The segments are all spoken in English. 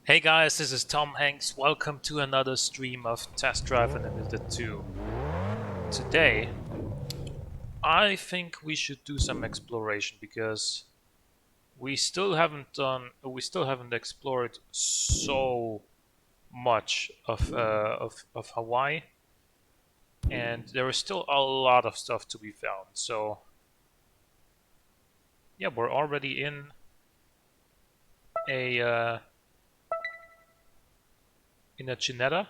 Hey guys, this is Tom Hanks. Welcome to another stream of Test Drive Unlimited 2. Today, I think we should do some exploration because we still haven't explored so much of Hawaii, and there is still a lot of stuff to be found. So, yeah, we're already in a Ginetta,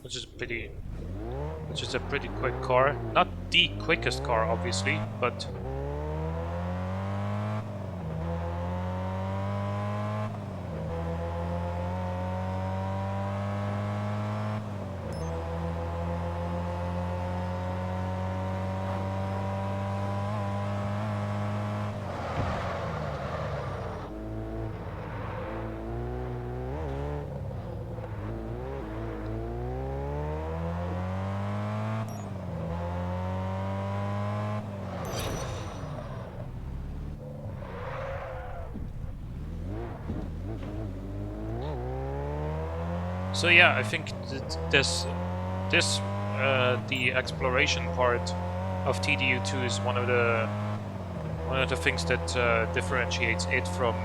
which is a pretty quick car. Not the quickest car, obviously, but so yeah, I think the exploration part of TDU 2 is one of the things that differentiates it from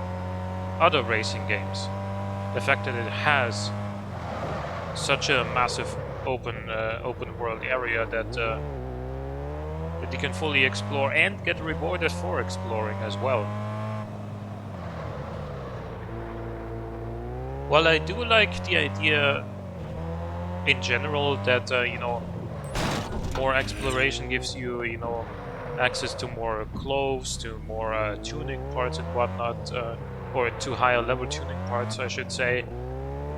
other racing games. The fact that it has such a massive open world area that you can fully explore and get rewarded for exploring as well. Well, I do like the idea in general that more exploration gives you access to more clothes, to more tuning parts and whatnot, or to higher level tuning parts, I should say.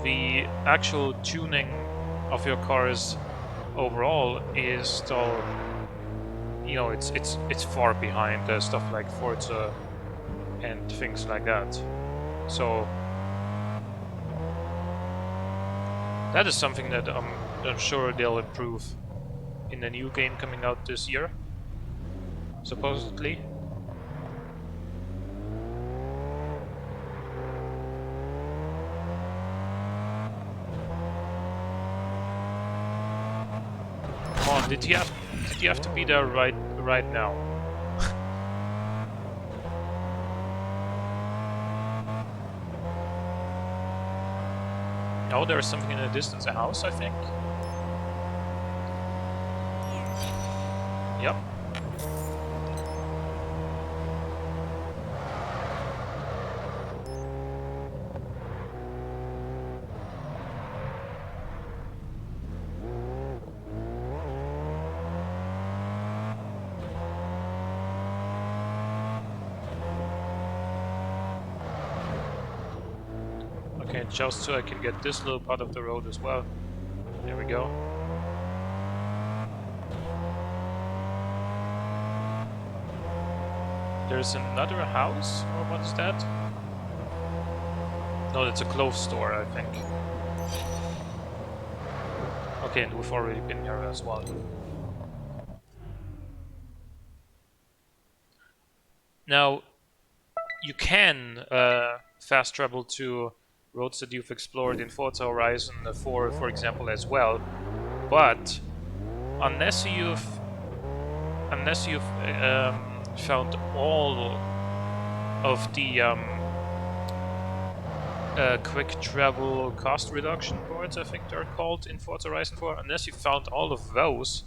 The actual tuning of your cars overall is still, it's far behind stuff like Forza and things like that. So that is something that I'm sure they'll improve in the new game coming out this year, supposedly. Come on, did you have to be there right now? Oh, there's something in the distance, a house, I think. Yep. Okay, just so I can get this little part of the road as well. There we go. There's another house, or what is that? No, that's a clothes store, I think. Okay, and we've already been here as well. Now, you can fast travel to roads that you've explored in Forza Horizon 4, for example, as well. But unless you've found all of the quick travel cost reduction boards, I think they're called in Forza Horizon 4, unless you found all of those,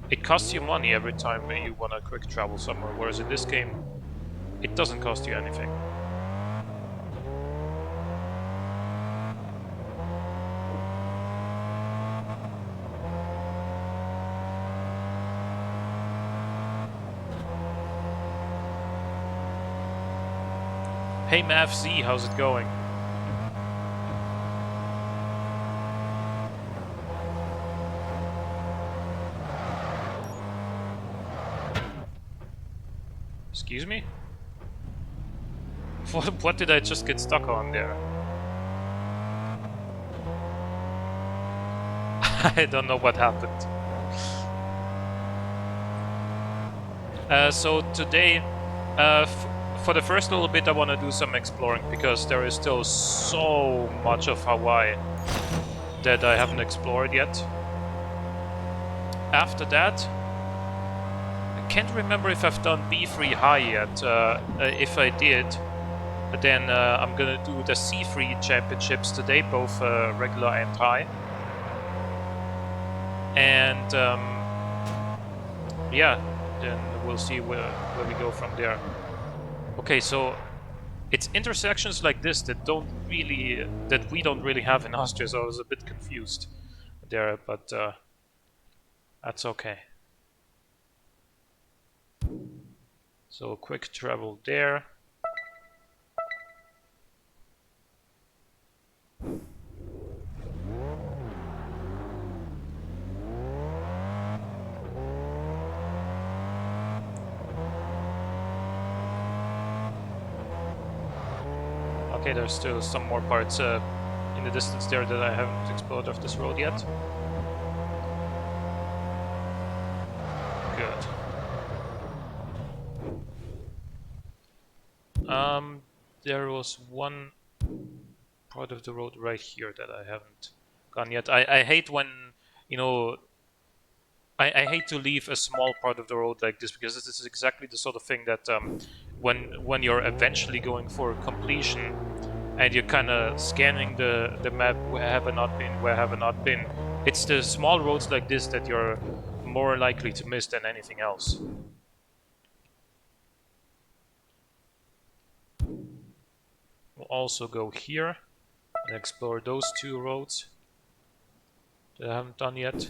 it costs you money every time you want to quick travel somewhere, whereas in this game, it doesn't cost you anything. Hey Mav Z, how's it going? Excuse me? What did I just get stuck on there? I don't know what happened. So today, for the first little bit I want to do some exploring, because there is still so much of Hawaii that I haven't explored yet. After that, I can't remember if I've done B3 high yet. If I did, then I'm gonna do the C3 championships today, both regular and high. And yeah, then we'll see where we go from there. Okay, so it's intersections like this that we don't really have in Austria, so I was a bit confused there, but that's okay. So quick travel there. Okay, there's still some more parts in the distance there that I haven't explored of this road yet. Good. There was one part of the road right here that I haven't gone yet. I hate when, you know, I hate to leave a small part of the road like this, because this is exactly the sort of thing that when you're eventually going for completion and you're kind of scanning the map, where have I not been, where have I not been, it's the small roads like this that you're more likely to miss than anything else. We'll also go here and explore those two roads that I haven't done yet.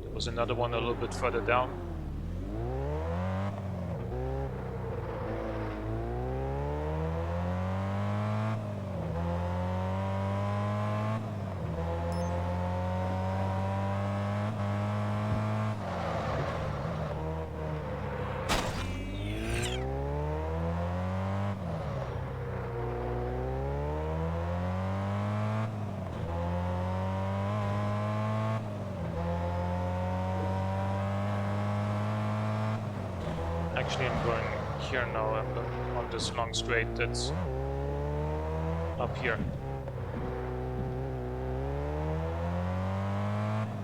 There was another one a little bit further down. Actually, I'm going here now. I'm going on this long straight that's up here.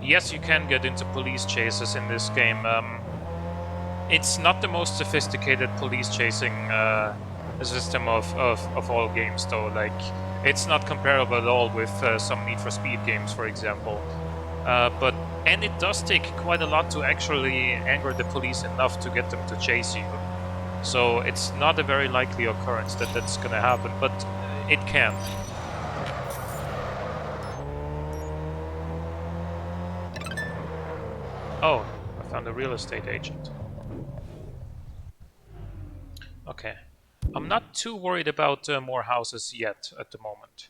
Yes, you can get into police chases in this game. It's not the most sophisticated police chasing system of all games, though. Like, it's not comparable at all with some Need for Speed games, for example. And it does take quite a lot to actually anger the police enough to get them to chase you. So it's not a very likely occurrence that that's gonna happen, but it can. Oh, I found a real estate agent. Okay. I'm not too worried about more houses yet at the moment.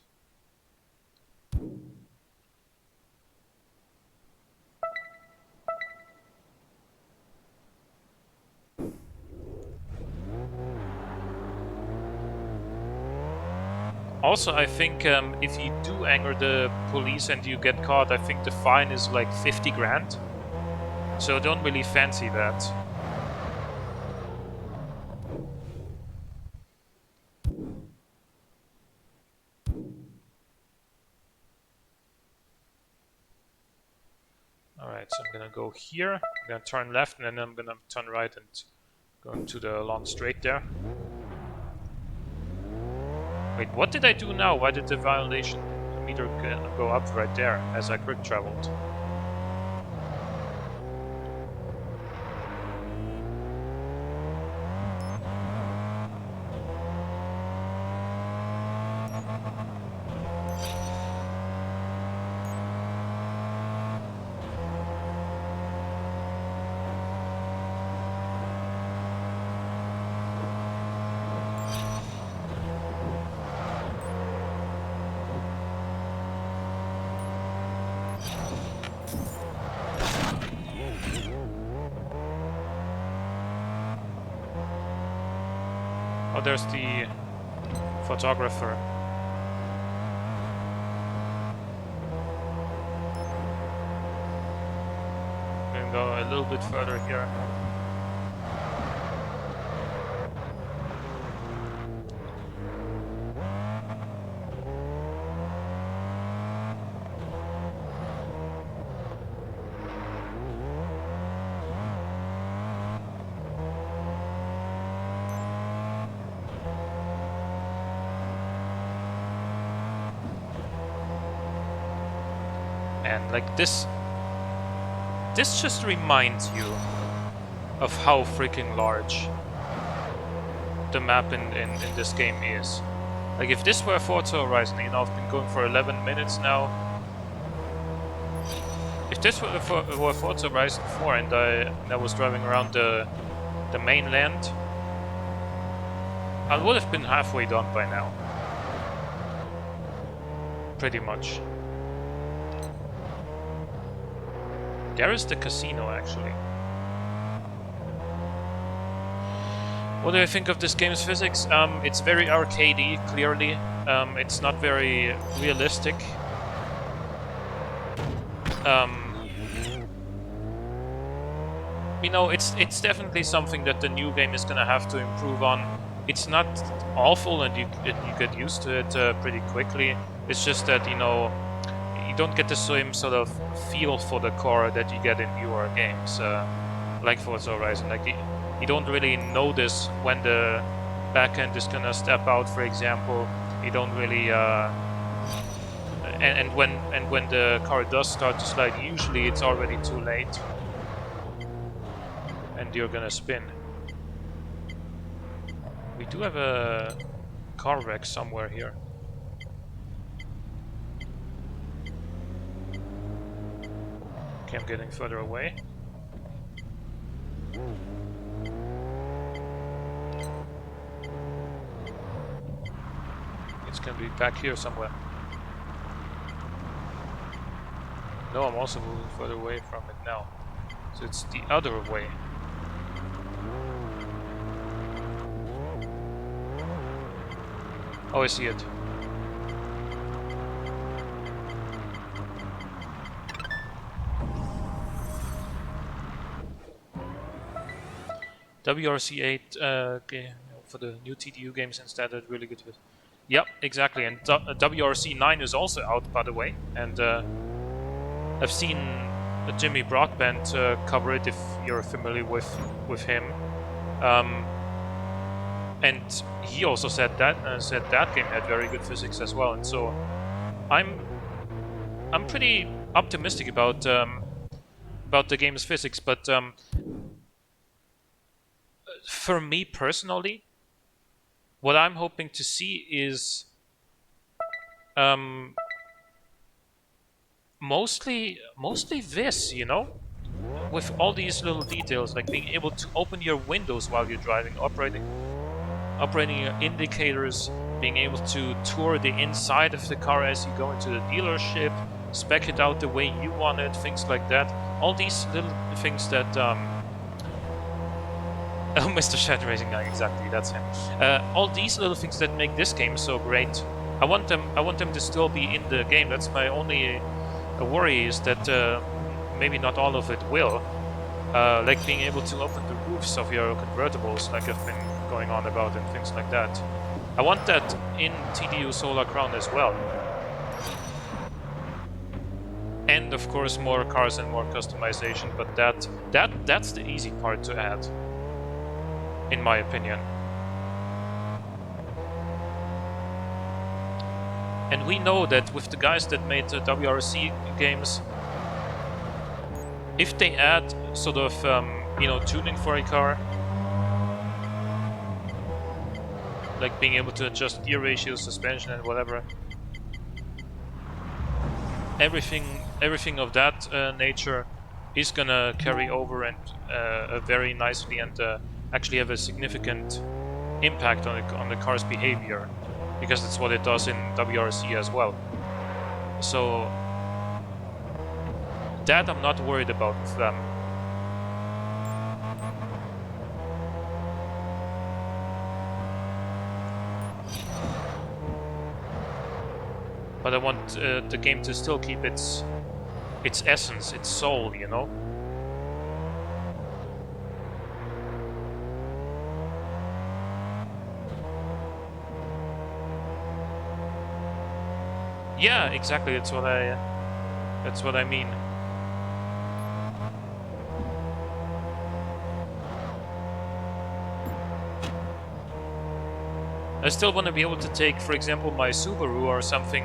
Also, I think if you do anger the police and you get caught, I think the fine is like 50 grand. So don't really fancy that. Alright, so I'm gonna go here, I'm gonna turn left, and then I'm gonna turn right and go into the long straight there. Wait, what did I do now? Why did the violation meter go up right there as I quick traveled? Oh, there's the photographer. I'm gonna go a little bit further here. man. Like this just reminds you of how freaking large the map in this game is. Like if this were Forza Horizon, you know, I've been going for 11 minutes now. If this were Forza Horizon 4 and I was driving around the mainland, I would have been halfway done by now. Pretty much. There is the casino, actually. What do I think of this game's physics? It's very arcadey, clearly. It's not very realistic. You know, it's definitely something that the new game is gonna have to improve on. It's not awful, and you get used to it pretty quickly. It's just that, you know, you don't get the same sort of feel for the car that you get in newer games, like Forza Horizon. Like you don't really notice when the back end is gonna step out, for example. You don't really, and when the car does start to slide, usually it's already too late, and you're gonna spin. We do have a car wreck somewhere here. Okay, I'm getting further away. It's gonna be back here somewhere. No, I'm also moving further away from it now. So it's the other way. Oh, I see it. WRC8, okay, for the new TDU games instead, are really good with. Yep, exactly. And WRC9 is also out, by the way. And I've seen Jimmy Broadbent cover it, if you're familiar with him. And he also said that game had very good physics as well. And so I'm pretty optimistic about the game's physics, but for me personally, what I'm hoping to see is mostly this, you know, with all these little details, like being able to open your windows while you're driving, operating your indicators, being able to tour the inside of the car as you go into the dealership, spec it out the way you want it, things like that. All these little things that oh, Mr. Shed Racing Guy, exactly, that's him. All these little things that make this game so great, I want them to still be in the game. That's my only worry, is that maybe not all of it will. Like being able to open the roofs of your convertibles, like I've been going on about, and things like that. I want that in TDU Solar Crown as well. And of course more cars and more customization, but that's the easy part to add, in my opinion. And we know that with the guys that made the WRC games, if they add sort of, you know, tuning for a car, like being able to adjust gear ratios, suspension, and whatever, everything of that nature is gonna carry over and very nicely, and actually have a significant impact on the car's behavior, because it's what it does in WRC as well. So that I'm not worried about with them. But I want the game to still keep its essence, its soul, you know? Yeah, exactly. That's what I mean. I still want to be able to take, for example, my Subaru or something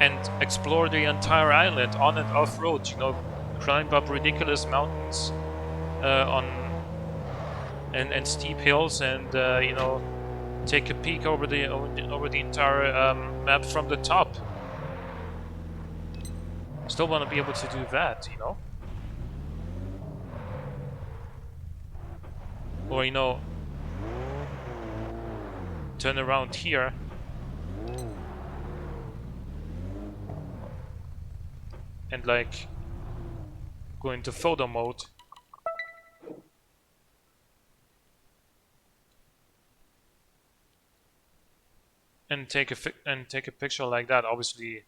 and explore the entire island on and off road. You know, climb up ridiculous mountains on and steep hills, and you know, take a peek over the entire map from the top. Still want to be able to do that, you know. Or, you know, turn around here and like go into photo mode and take a picture like that. Obviously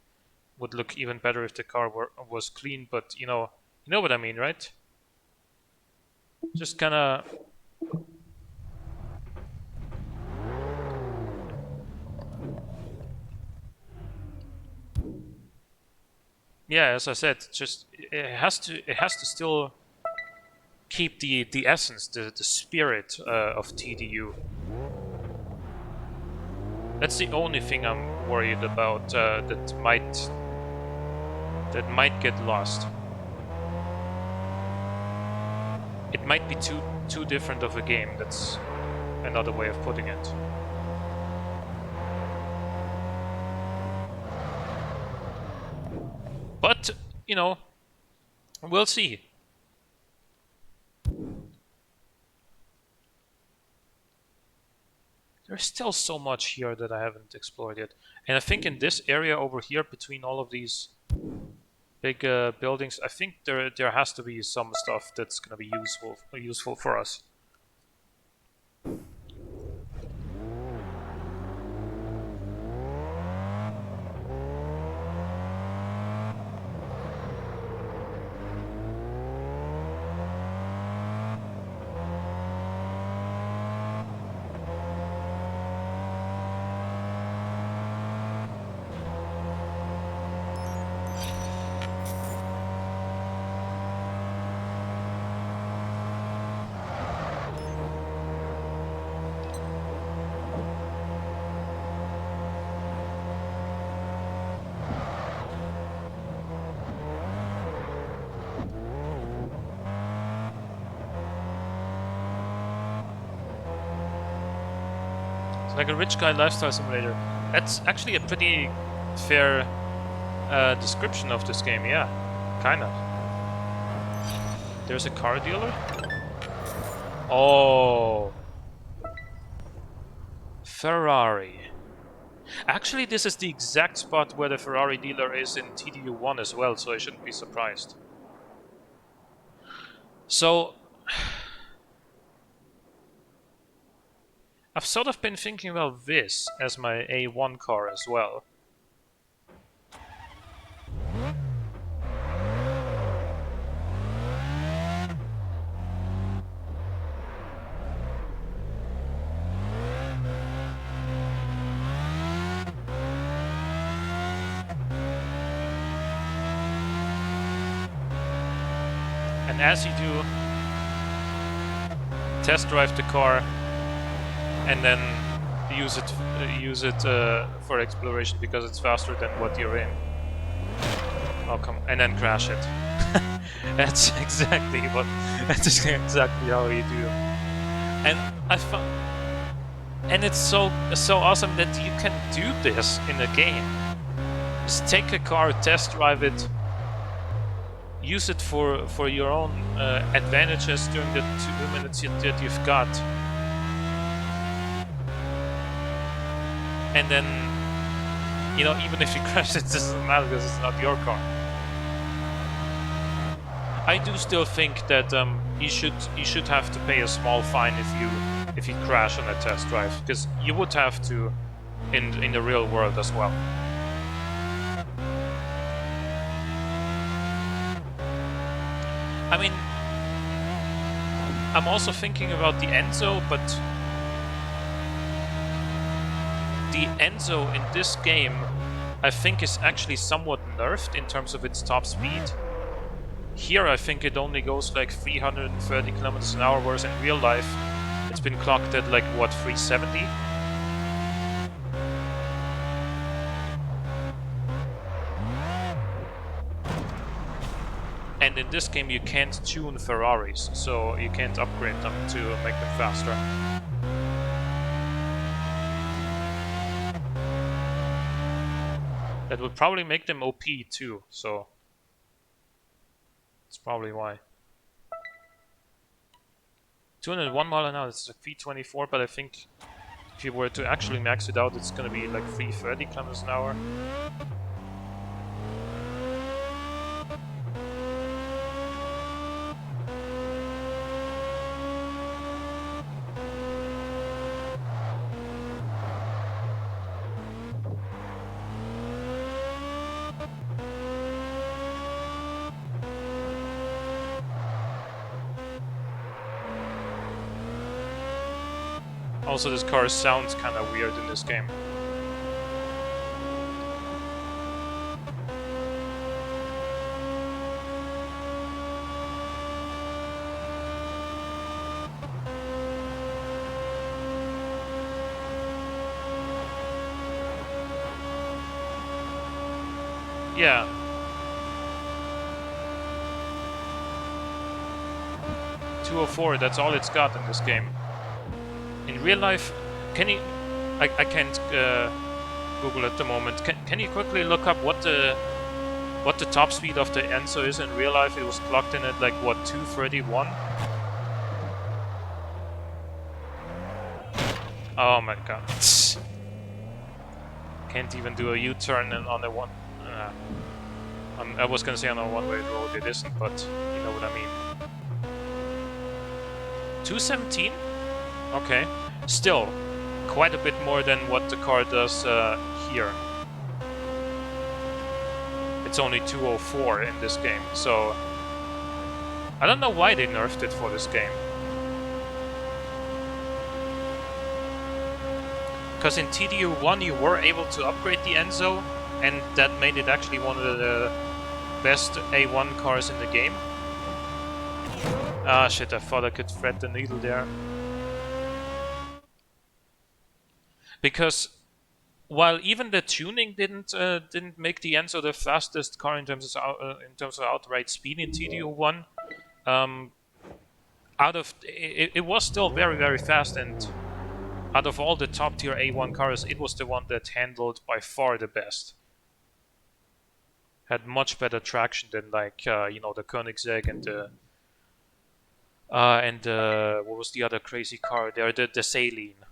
would look even better if the car was clean, but you know what I mean, right? Just kind of yeah, as I said, just it has to still keep the essence, the spirit of TDU. That's the only thing I'm worried about that might get lost. It might be too different of a game. That's another way of putting it. But, you know, we'll see. There's still so much here that I haven't explored yet. And I think in this area over here, between all of these big buildings, I think there has to be some stuff that's going to be useful for us. Like a rich guy lifestyle simulator. That's actually a pretty fair description of this game, yeah. Kind of. There's a car dealer? Oh. Ferrari. Actually, this is the exact spot where the Ferrari dealer is in TDU 1 as well, so I shouldn't be surprised. So I've sort of been thinking about this as my A1 car as well. And as you do, test drive the car and then use it for exploration because it's faster than what you're in. Oh come, and then crash it. That's exactly how you do. And I found, and it's so awesome that you can do this in a game. Just take a car, test drive it, use it for your own advantages during the 2 minutes that you've got. And then, you know, even if you crash it, doesn't matter because it's not your car. I do still think that you should have to pay a small fine if you crash on a test drive, because you would have to in the real world as well. I mean, I'm also thinking about the Enzo, but the Enzo in this game, I think, is actually somewhat nerfed in terms of its top speed. Here, I think it only goes like 330 kilometers an hour, whereas in real life, it's been clocked at like, what, 370? And in this game you can't tune Ferraris, so you can't upgrade them to make them faster. That would probably make them OP too, so that's probably why. 201 mile an hour, it's a V24, but I think if you were to actually max it out, it's gonna be like 330 kilometers an hour. Also, this car sounds kind of weird in this game. Yeah. .204, that's all it's got in this game. In real life, can you... I can't Google at the moment. Can you quickly look up what the top speed of the Enzo is in real life? It was clocked in at like, what, 231? Oh my god. Can't even do a U-turn on the one... I was gonna say on a one-way road, it isn't, but you know what I mean. 217? Okay. Still, quite a bit more than what the car does here. It's only 204 in this game, so... I don't know why they nerfed it for this game. Because in TDU 1 you were able to upgrade the Enzo, and that made it actually one of the best A1 cars in the game. Ah shit, I thought I could thread the needle there. Because while even the tuning didn't make the Enzo the fastest car in terms of outright speed in TDU 1, it was still very, very fast, and out of all the top tier A1 cars, it was the one that handled by far the best. Had much better traction than like you know, the Koenigsegg and what was the other crazy car there? The Saline.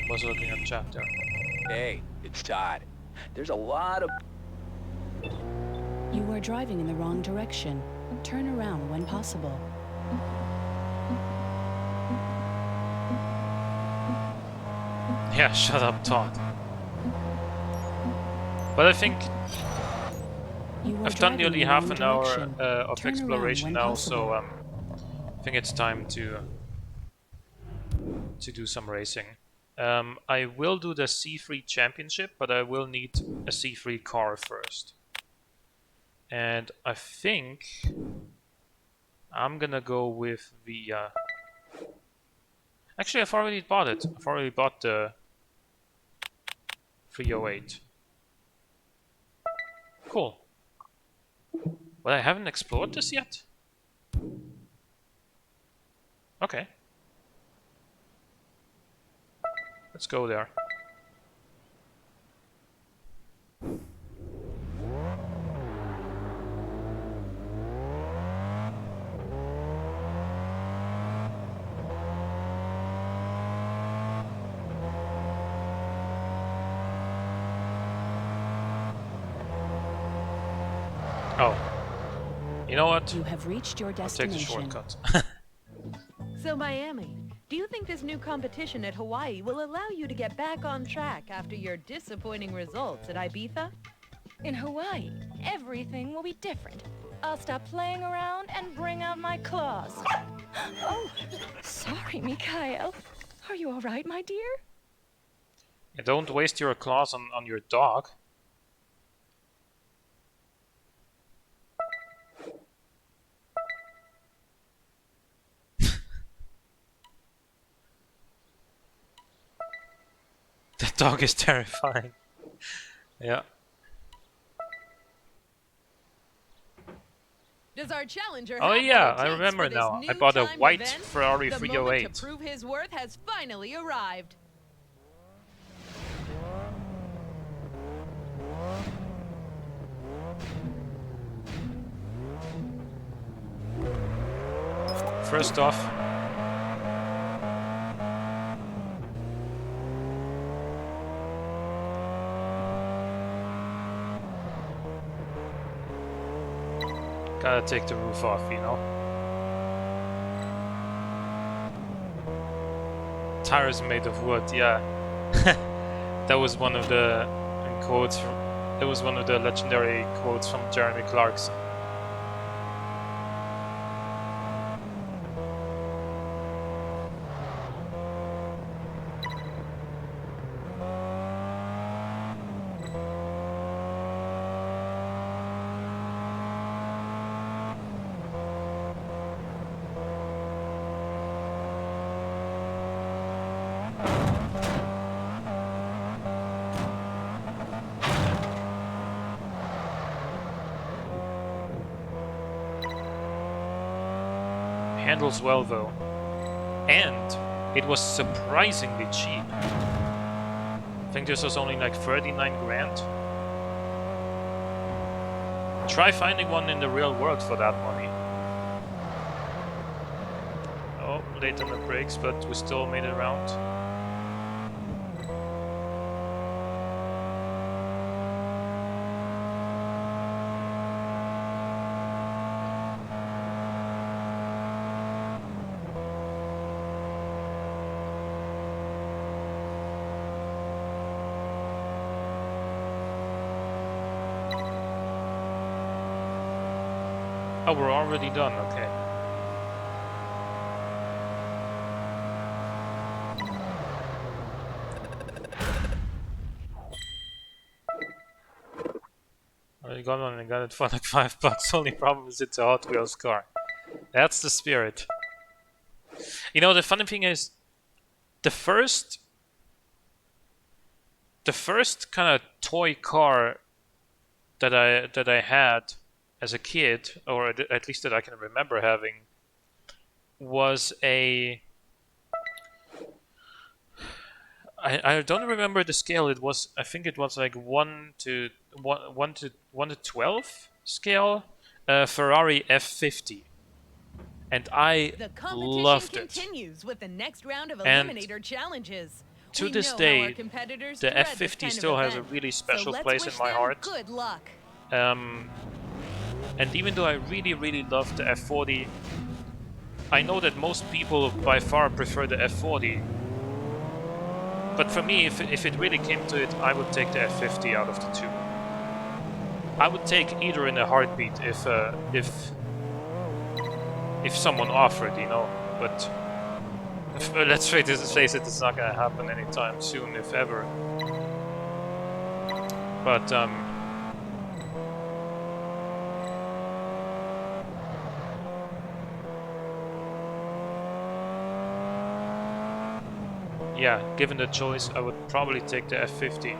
Was looking at chapter. Hey, it's Todd. There's a lot of... You are driving in the wrong direction. Turn around when possible. Yeah, shut up, Todd. But I think I've done nearly half an hour of exploration now, so I think it's time to do some racing. I will do the C3 championship, but I will need a C3 car first. And I think I'm gonna go with the... Actually, I've already bought it. I've already bought the 308. Cool. But I haven't explored this yet? Okay. Let's go there. Oh. You know what? You have reached your destination. I'll take the shortcut. So Miami, do you think this new competition at Hawaii will allow you to get back on track after your disappointing results at Ibiza? In Hawaii, everything will be different. I'll stop playing around and bring out my claws. Oh, sorry, Mikhail. Are you all right, my dear? Yeah, don't waste your claws on your dog. The dog is terrifying. Yeah. Does our challenger Oh have yeah, what it I takes remember for this now. I new bought a timed white event? Ferrari The 308. moment to prove his worth has finally arrived. First off, gotta take the roof off, you know. Tires made of wood, yeah. That was one of the quotes from. It was one of the legendary quotes from Jeremy Clarkson. Handles well though, and it was surprisingly cheap. I think this was only like 39 grand. Try finding one in the real world for that money. Oh, late on the brakes, but we still made it around. Oh, we're already done, okay. I got one and got it for like $5. Only problem is it's a Hot Wheels car. That's the spirit. You know, the funny thing is, the first kind of toy car that I had as a kid, or at least that I can remember having, was a... I don't remember the scale. It was, I think it was like 1 to 12 scale, Ferrari F50, and I The competition loved it. continues with the next round of And Eliminator challenges. to We this know how day, our competitors the dread this F50 kind of still has a event. really special So let's place in wish my them heart. Good luck. And even though I really love the F40, I know that most people by far prefer the F40. But for me, if it really came to it, I would take the F50 out of the two. I would take either in a heartbeat if someone offered, you know. But let's face it, it's not gonna happen anytime soon, if ever. But yeah, given the choice, I would probably take the F50.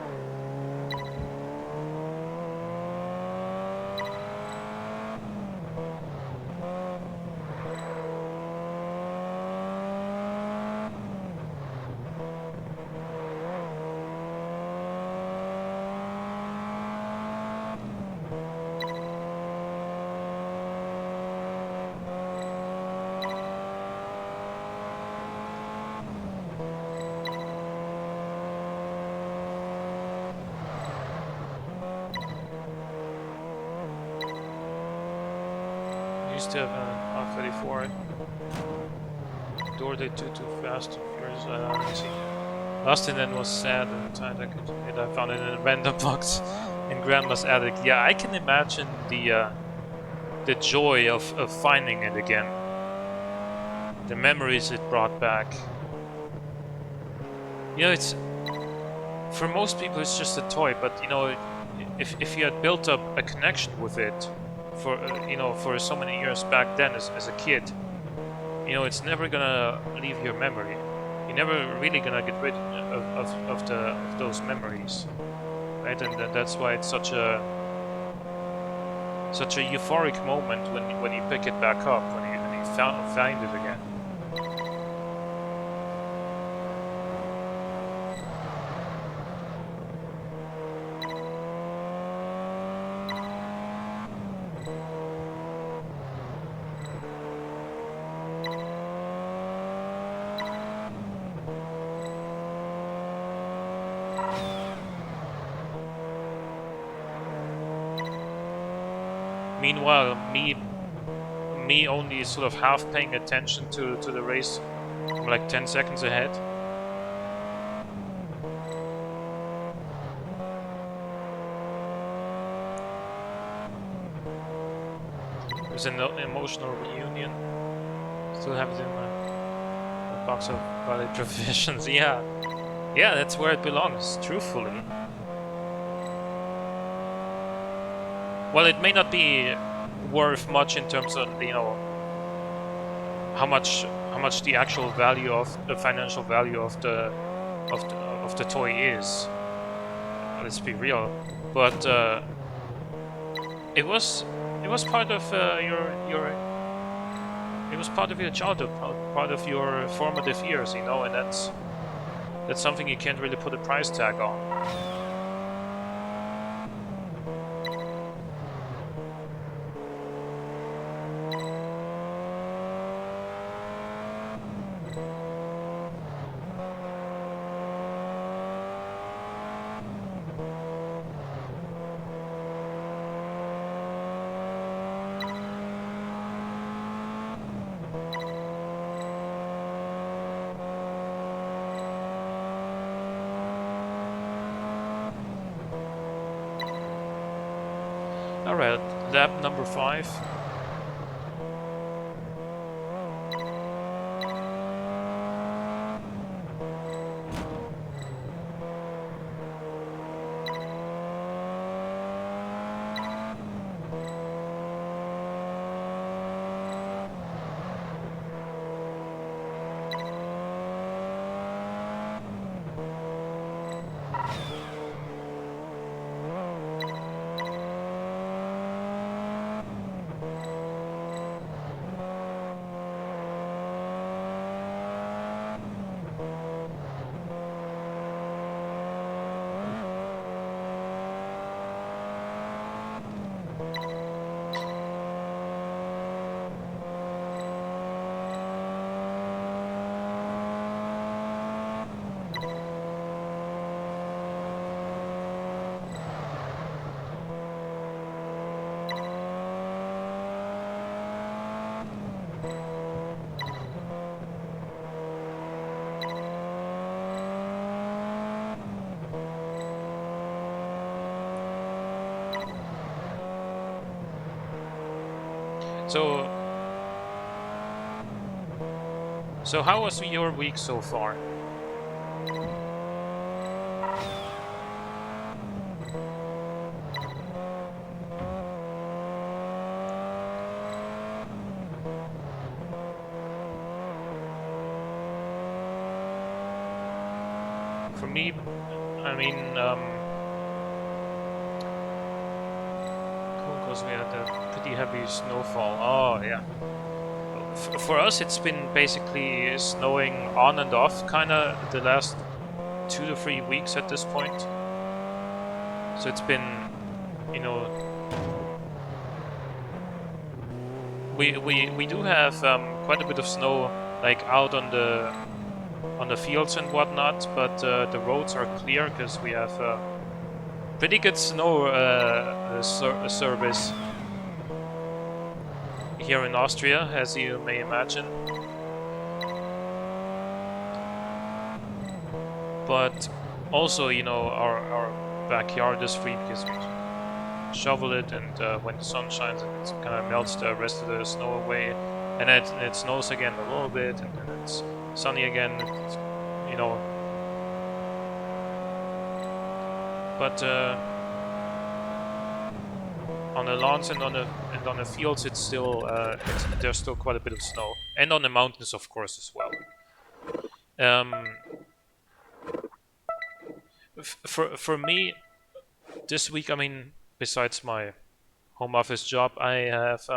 Used to have an R34. Door they too fast. Let's see. Last incident was sad and tight. I found it in a random box. in Grandma's attic. Yeah, I can imagine the joy of finding it again. The memories it brought back. You know, it's for most people it's just a toy, but you know, if you had built up a connection with it for you know, for so many years back then as a kid, you know, it's never gonna leave your memory. You're never really gonna get rid of those memories, right? And that's why it's such a euphoric moment when you pick it back up, when you find it again. Meanwhile, me only sort of half paying attention to the race. I'm like 10 seconds ahead. It was an emotional reunion. Still have it in my box of valid provisions. Yeah, that's where it belongs. Truthfully. Well, it may not be worth much in terms of, you know, how much the actual value of the financial value of the toy is. Let's be real, but it was part of your childhood, part of your formative years, you know, and that's something you can't really put a price tag on. Alright, lap number 5. So how was your week so far? For me, I mean, because we had a pretty heavy snowfall. Oh yeah. For us, it's been basically snowing on and off, kind of the last 2 to 3 weeks at this point. So it's been, you know, we do have quite a bit of snow, like out on the fields and whatnot, but the roads are clear because we have pretty good snow service here in Austria, as you may imagine. But also, you know, our backyard is free because we shovel it, and when the sun shines, it kind of melts the rest of the snow away, and it snows again a little bit, and then it's sunny again. It's, you know, but on the lawns and on the fields, it's still there's still quite a bit of snow, and on the mountains, of course, as well. For me, this week, I mean, besides my home office job, I have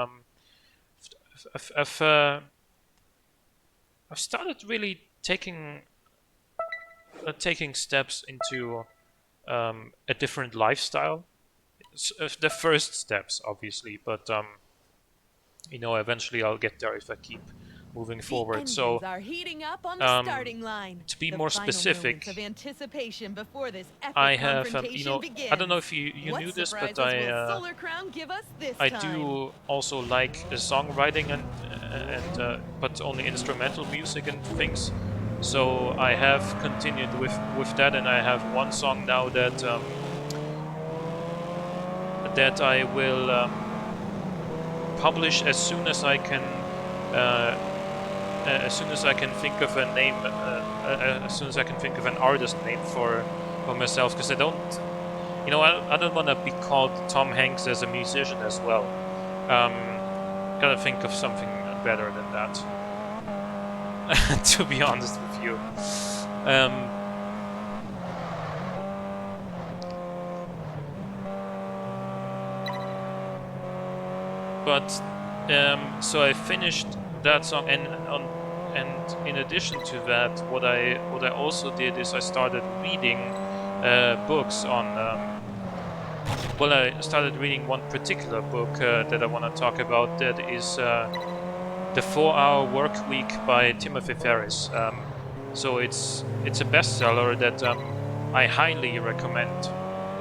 I've started really taking steps into a different lifestyle. The first steps, obviously, but you know, eventually I'll get there if I keep moving forward. So are heating up on the starting line. to be The more final specific, moments of anticipation before this epic I have you confrontation know, begins. I don't know if you What knew this, but surprises will Solar Crown give us this I time? do also like songwriting and but only instrumental music and things. So I have continued with that, and I have one song now that that I will publish as soon as I can. As soon as I can think of a name, as soon as I can think of an artist name for myself, because I don't, you know, I don't want to be called Tom Hanks as a musician as well. Gotta think of something better than that. To be honest with you. But so I finished that song, and in addition to that, what I also did is I started reading books on. Well, I started reading one particular book that I want to talk about. That is The 4-Hour Workweek by Timothy Ferris. So it's a bestseller that I highly recommend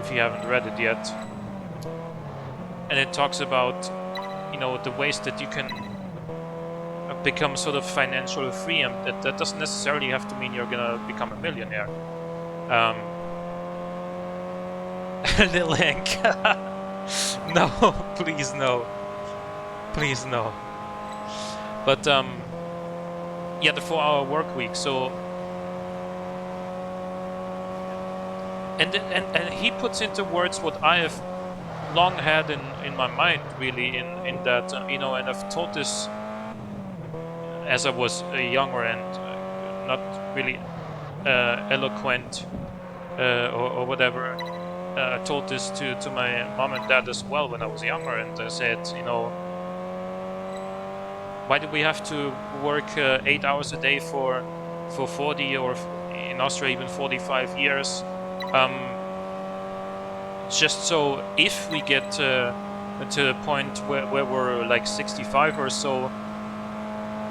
if you haven't read it yet. And it talks about, you know, the ways that you can become sort of financially free, and that doesn't necessarily have to mean you're gonna become a millionaire. Lil Hank. No, please no. Please no. But yeah, the 4-hour work week. So and he puts into words what I have long had in my mind, really, in that you know, and I've taught this as I was younger and not really eloquent or whatever. I told this to my mom and dad as well when I was younger, and I said, you know, why do we have to work 8 hours a day for 40, or in Austria even 45 years? Just so if we get to the point where we're like 65 or so,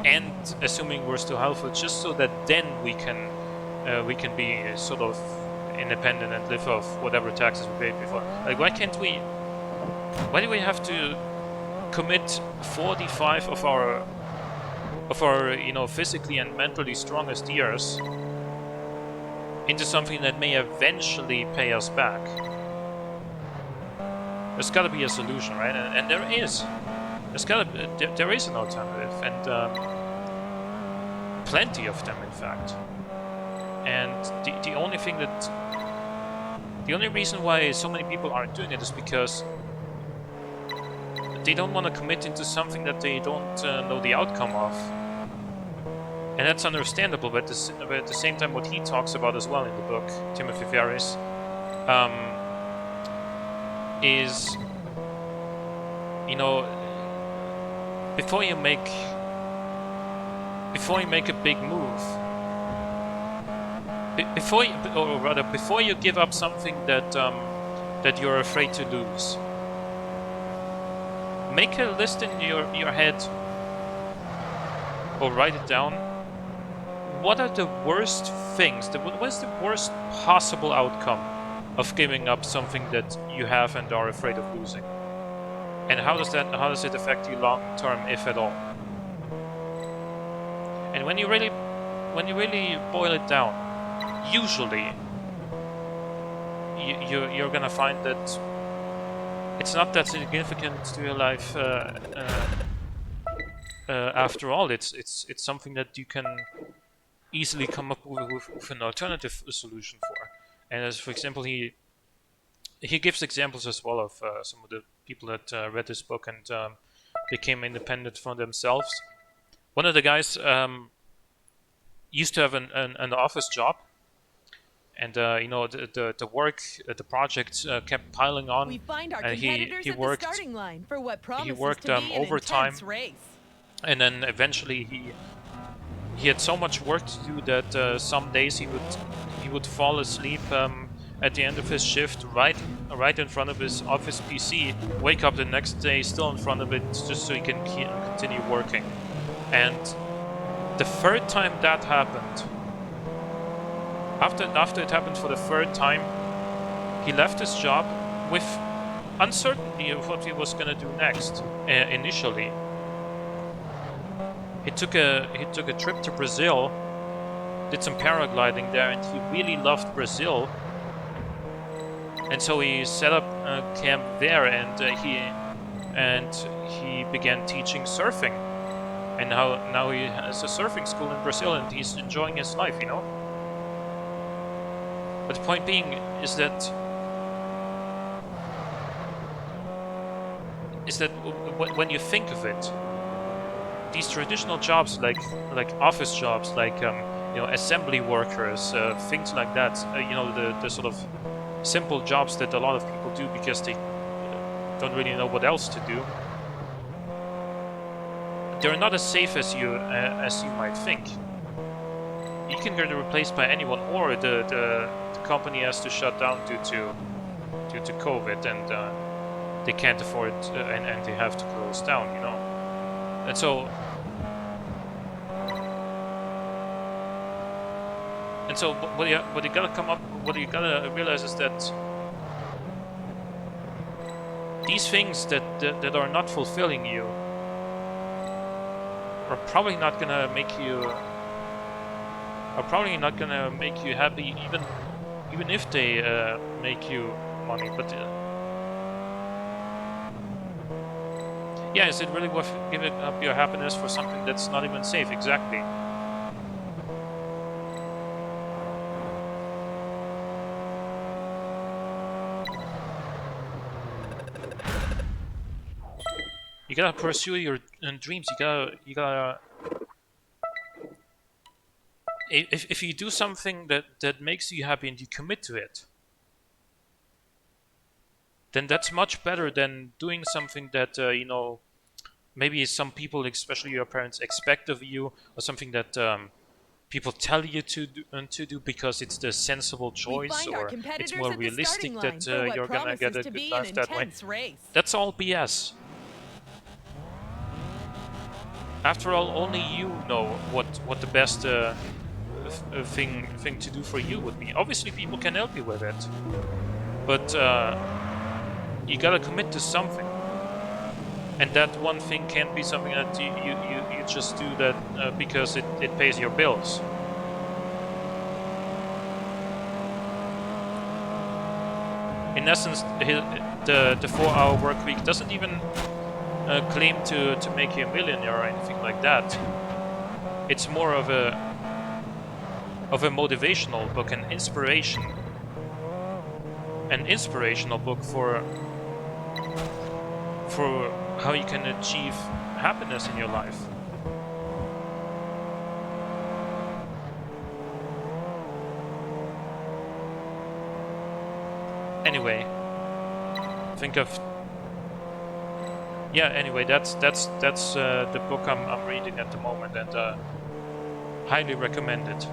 and assuming we're still healthy, just so that then we can be sort of independent and live off whatever taxes we paid before. Like, why do we have to commit 45 of our you know, physically and mentally strongest years into something that may eventually pay us back? There's got to be a solution, right? And there is. There is an alternative, and plenty of them, in fact. And the only reason why so many people aren't doing it is because they don't want to commit into something that they don't know the outcome of. And that's understandable, but at the same time, what he talks about as well in the book, Timothy Ferris, is, you know, before you make a big move, before you give up something that you're afraid to lose, make a list in your head, or write it down. What are the worst things? What is the worst possible outcome of giving up something that you have and are afraid of losing? And how does it affect you long term, if at all? And when you really you're gonna find that it's not that significant to your life after all. It's something that you can easily come up with an alternative solution for. And as for example, he gives examples as well of some of the people that read this book and became independent for themselves. One of the guys used to have an office job, and you know, the work, the projects kept piling on. We find our and competitors he at worked the starting line for what promises worked to be an overtime, intense race. and then eventually he had so much work to do that some days he would fall asleep at the end of his shift, right in front of his office PC, wake up the next day still in front of it, just so he can continue working. And the third time that happened, after it happened for the third time, he left his job with uncertainty of what he was going to do next. Initially, he took a trip to Brazil, did some paragliding there, and he really loved Brazil. And so he set up a camp there, and he began teaching surfing. And now he has a surfing school in Brazil, and he's enjoying his life, you know. But the point being is that when you think of it, these traditional jobs, like office jobs, like you know, assembly workers, things like that, you know, the sort of simple jobs that a lot of people do because they don't really know what else to do. They're not as safe as you might think. You can get replaced by anyone, or the company has to shut down due to COVID, and they can't afford and they have to close down, you know. And so what you gotta realize is that these things that are not fulfilling you are probably not gonna make you happy, even if they make you money. But yeah, is it really worth giving up your happiness for something that's not even safe? Exactly. You gotta pursue your dreams. You gotta. If you do something that makes you happy and you commit to it, then that's much better than doing something that you know, maybe some people, especially your parents, expect of you, or something that people tell you to do because it's the sensible choice, or it's more realistic that you're gonna get a good life that way. That's all BS. After all, only you know what the best thing to do for you would be. Obviously, people can help you with it, but you gotta commit to something. And that one thing can't be something that you just do that because it pays your bills. In essence, the 4-hour work week doesn't even claim to make you a millionaire or anything like that. It's more of a motivational book, an inspirational book for how you can achieve happiness in your life. Anyway, anyway, that's the book I'm reading at the moment, and highly recommend it.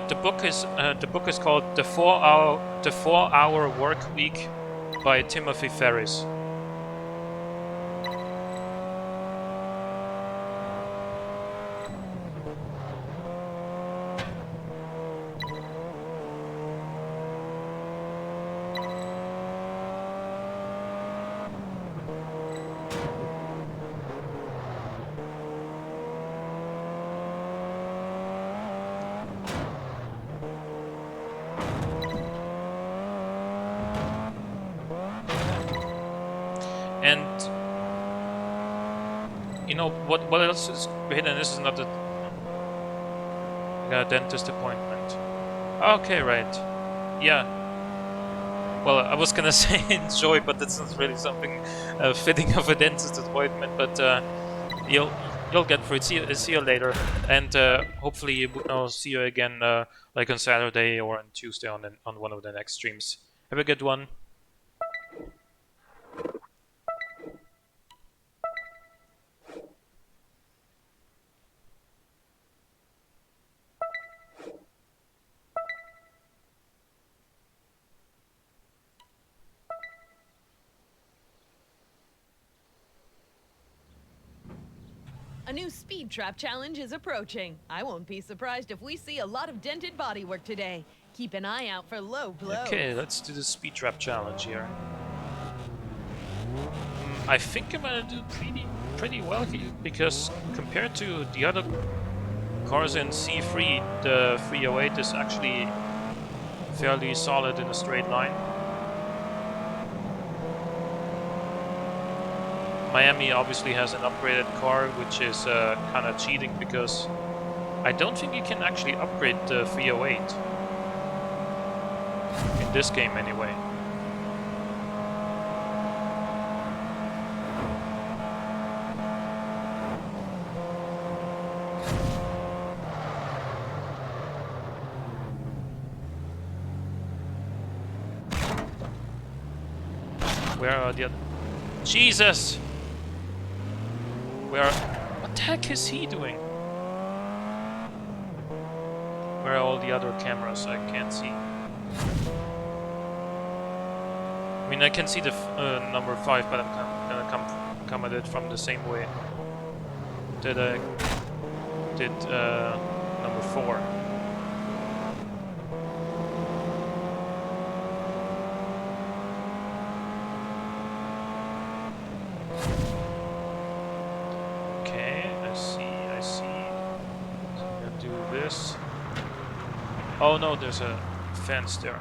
The book is called The 4-Hour Work Week by Timothy Ferris. know what else is hidden? This is not a dentist appointment. Okay, right. Yeah. Well, I was gonna say enjoy, but that's not really something fitting of a dentist appointment. But you'll get through it. See you later, and hopefully I'll see you again like on Saturday or on Tuesday on one of the next streams. Have a good one. A new speed trap challenge is approaching. I won't be surprised if we see a lot of dented bodywork today. Keep an eye out for low blows. Okay, let's do the speed trap challenge here. I think I'm gonna do pretty well here, because compared to the other cars in C3, the 308 is actually fairly solid in a straight line. Miami obviously has an upgraded car, which is kind of cheating, because I don't think you can actually upgrade the 308 in this game anyway. Where are the other... Jesus! What the heck is he doing? Where are all the other cameras? I can't see. I mean, I can see the number 5, but I'm gonna come at it from the same way that I did number 4. Oh no, there's a fence there.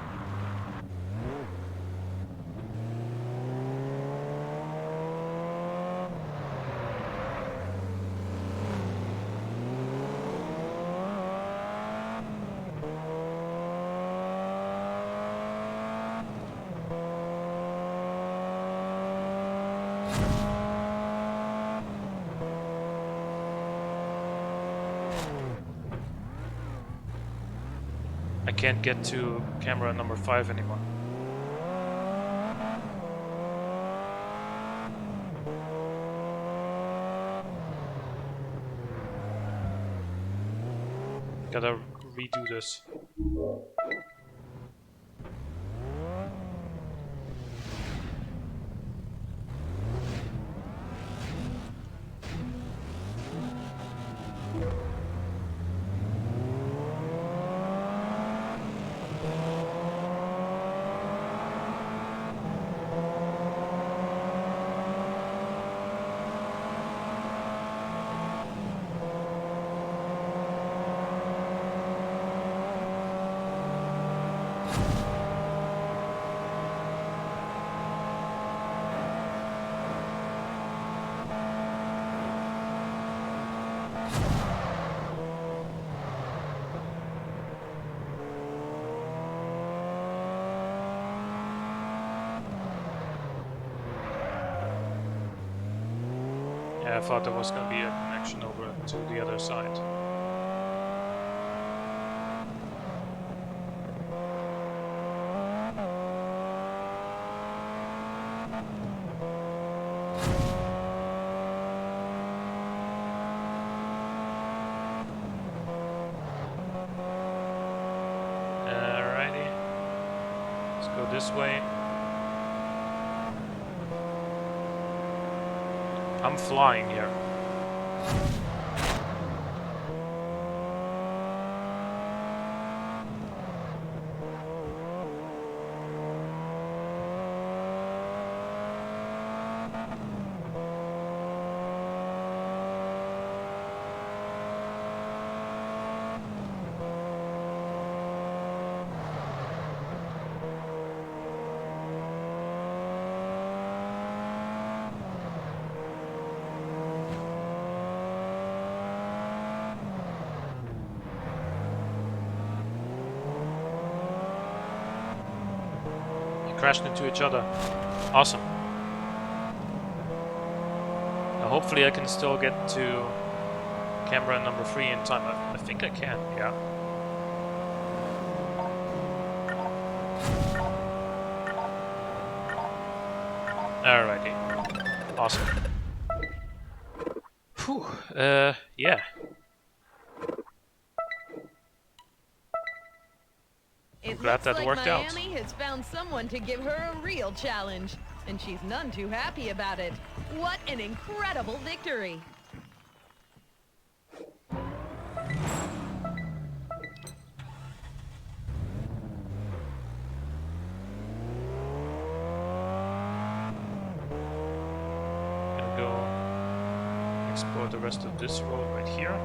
I can't get to camera number 5 anymore. Gotta redo this. I thought there was going to be a connection over to the other side. Alrighty. Let's go this way. I'm flying here. crashed into each other. Awesome. Now hopefully I can still get to camera number 3 in time. I think I can, yeah. Alrighty. Awesome. Whew, yeah. It glad looks that like worked out. Miami has found someone to give her a real challenge, and she's none too happy about it. What an incredible victory! Gonna go explore the rest of this road right here.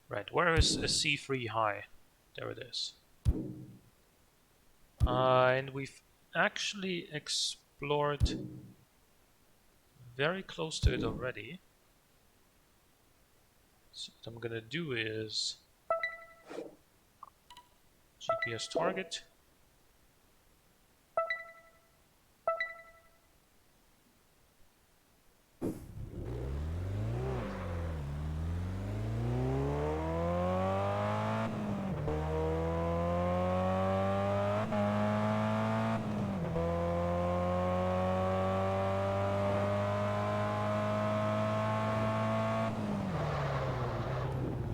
Right, where is a C3 high? There it is. And we've actually explored very close to it already. So what I'm gonna do is GPS target.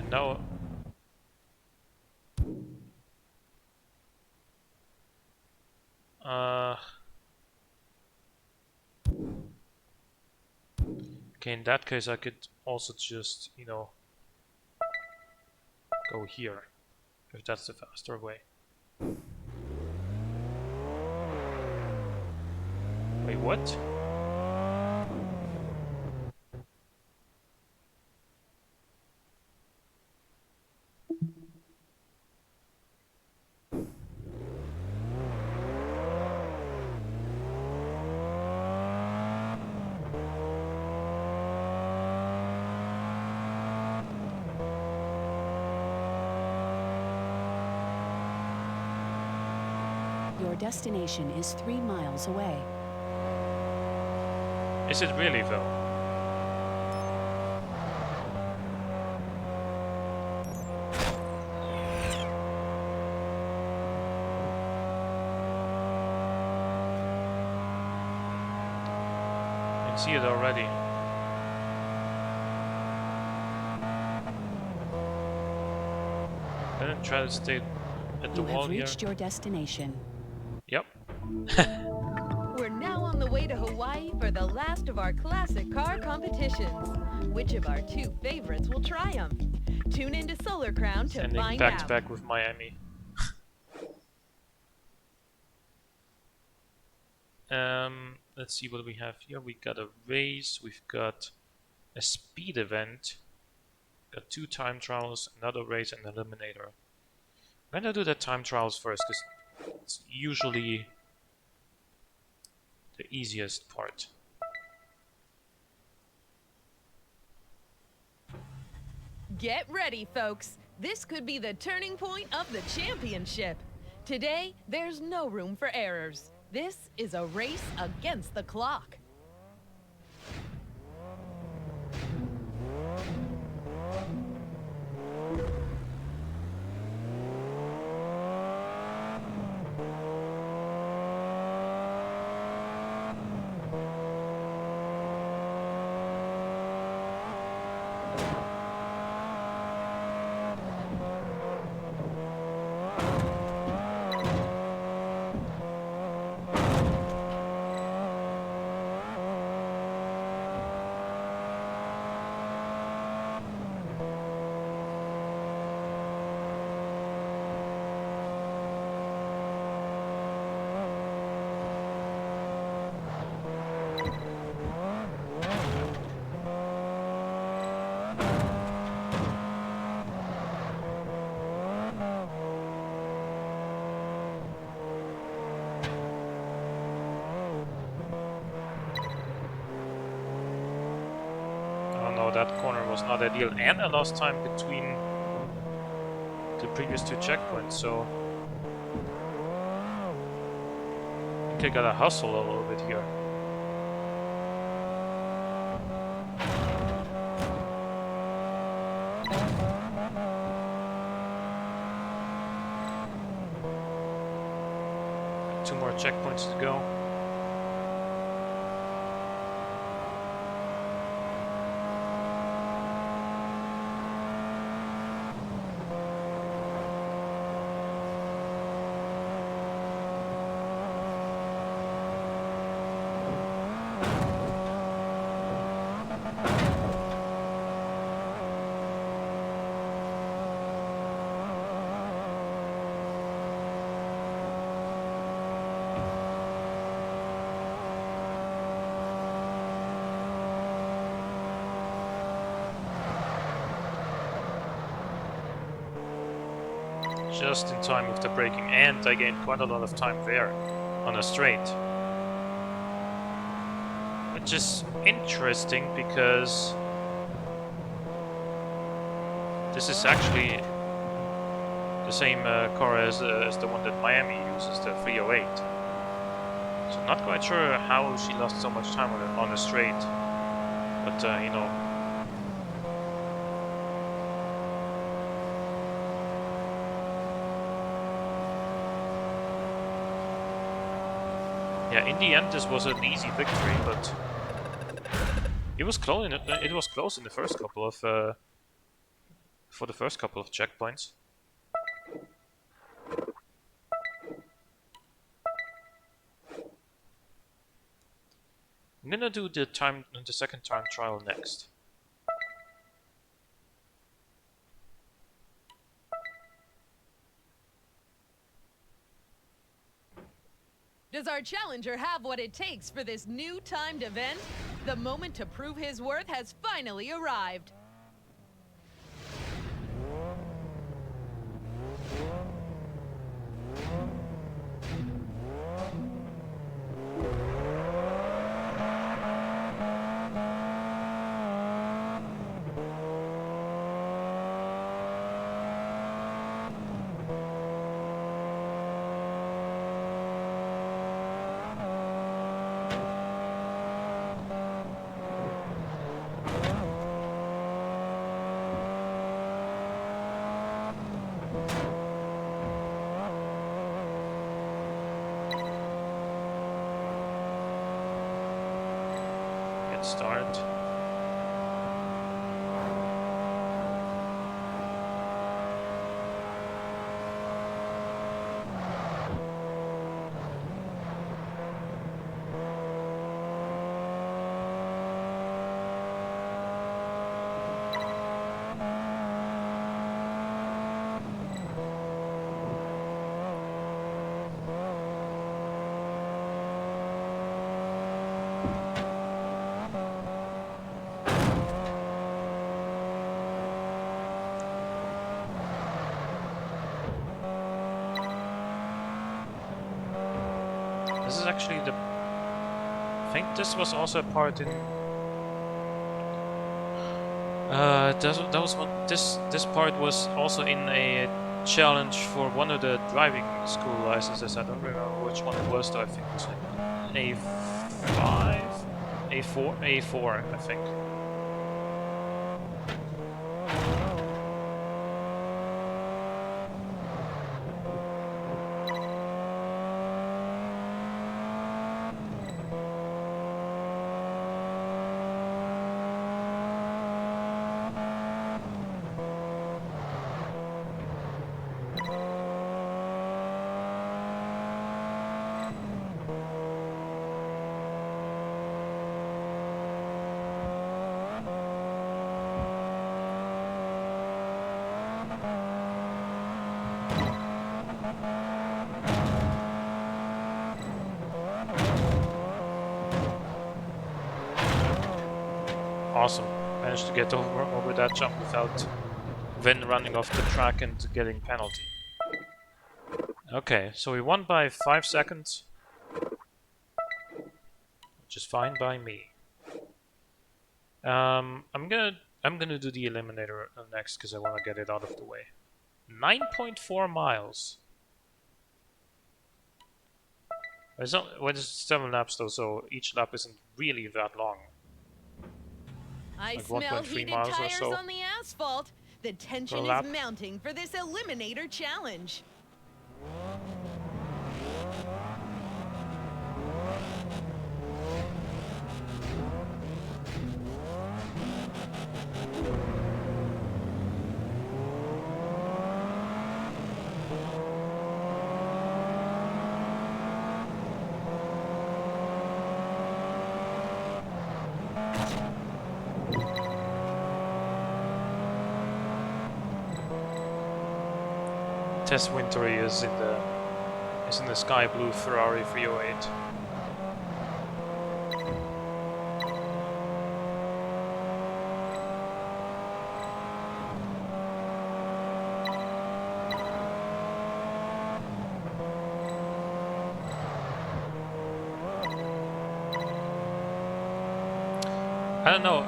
Now, okay, in that case I could also just, you know, go here, if that's the faster way. Wait, what? Your destination is 3 miles away. Is it really though? I can see it already. Gonna try to stay at the You wall have here. reached your destination. Yep. We're now on the way to Hawaii for the last of our classic car competitions. Which of our 2 favorites will triumph? Tune into Solar Crown to Sending find back to out. back with Miami. Let's see what we have here. We got a race, we've got a speed event, got 2 time trials, another race, and an eliminator. I'm gonna do the time trials first because it's usually the easiest part. Get ready, folks. This could be the turning point of the championship. Today, there's no room for errors. This is a race against the clock. that corner was not ideal, and I lost time between the previous 2 checkpoints, so I think I gotta hustle a little bit here. Two more checkpoints to go. Just in time with the braking, and I gained quite a lot of time there on a straight. Which is interesting because this is actually the same car as the one that Miami uses, the 308. So I'm not quite sure how she lost so much time on a straight, but you know. Yeah, in the end, this was an easy victory, but it was close. It was close in the first couple of for the first couple of checkpoints. I'm gonna do the second time trial next. Does our challenger have what it takes for this new timed event? The moment to prove his worth has finally arrived. Start. This is actually the... I think this was also a part in... that was one... This part was also in a challenge for one of the driving school licenses. I don't remember which one it was though. I think it was like A5? A4, I think. Awesome. Managed to get over that jump without Vin running off the track and getting penalty. Okay, so we won by 5 seconds. Which is fine by me. I'm gonna I'm gonna do the Eliminator next because I want to get it out of the way. 9.4 miles. It's not, well, it's 7 laps though, so each lap isn't really that long. I Like smell 1.3 heated miles or tires so on the asphalt. The tension lap. is mounting for this Eliminator challenge. Tess Wintory is in the sky blue Ferrari 308. I don't know.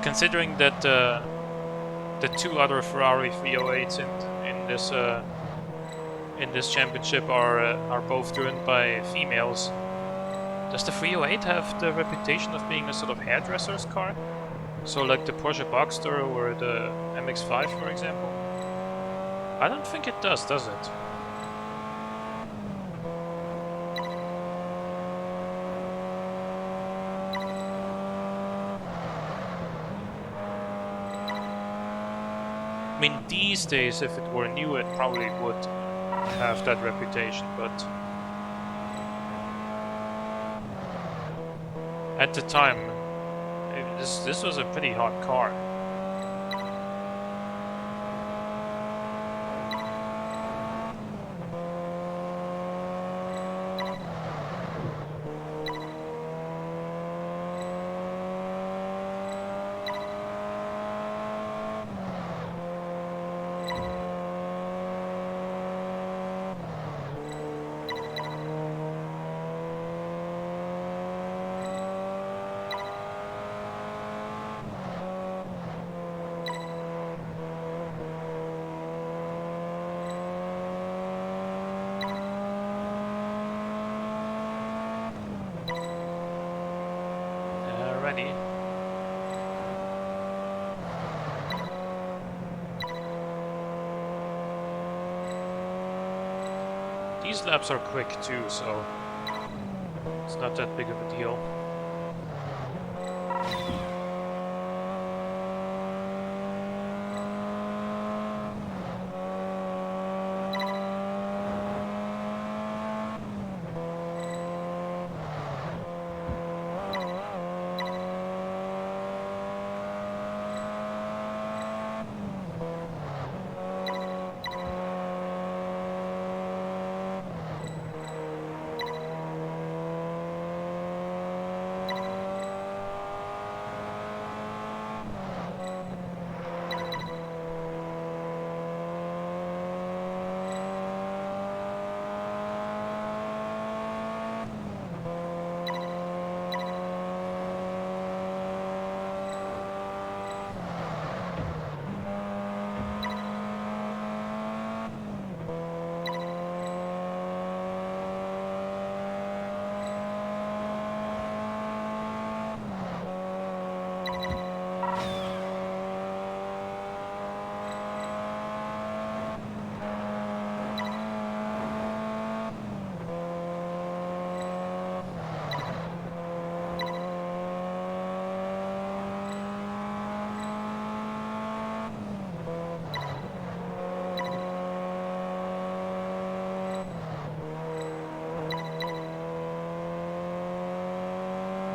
Considering that the two other Ferrari 308s in this championship are both driven by females, does the 308 have the reputation of being a sort of hairdresser's car? So like the Porsche Boxster or the MX-5, for example? I don't think it does it? I mean, these days, if it were new, it probably would have that reputation, but at the time, this was a pretty hot car. Ready. These laps are quick too, so it's not that big of a deal.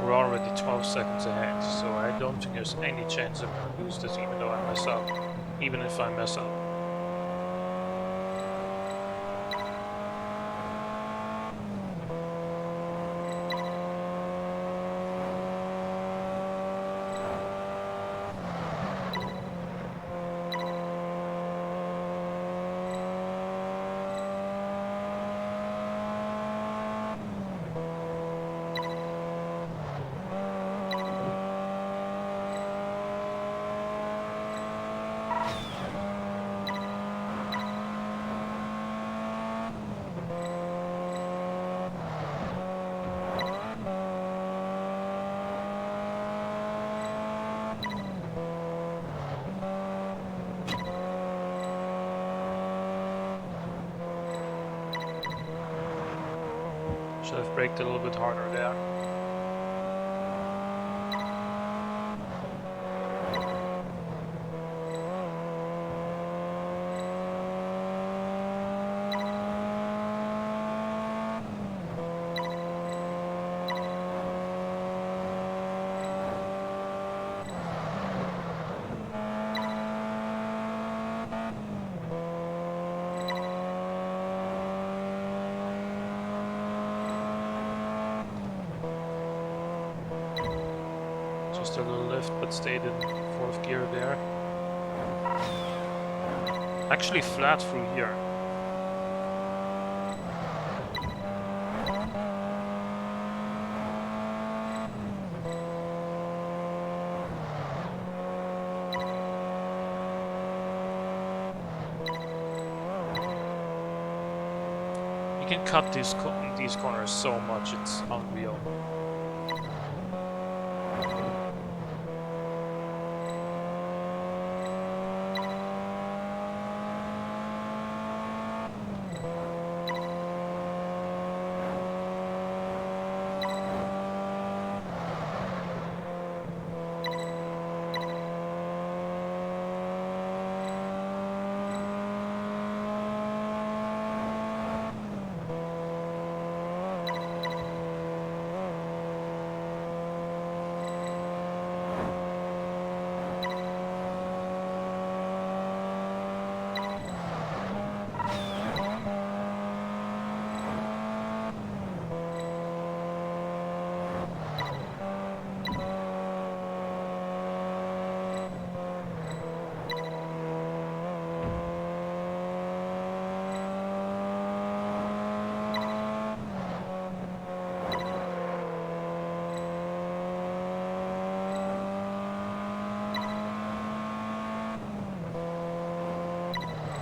We're already 12 seconds ahead, so I don't think there's any chance I'm gonna lose this even though I mess up. Even if I mess up. Should have braked a little bit harder there. Just a little lift, but stayed in 4th gear there. Actually flat through here. You can cut these corners so much, it's unreal.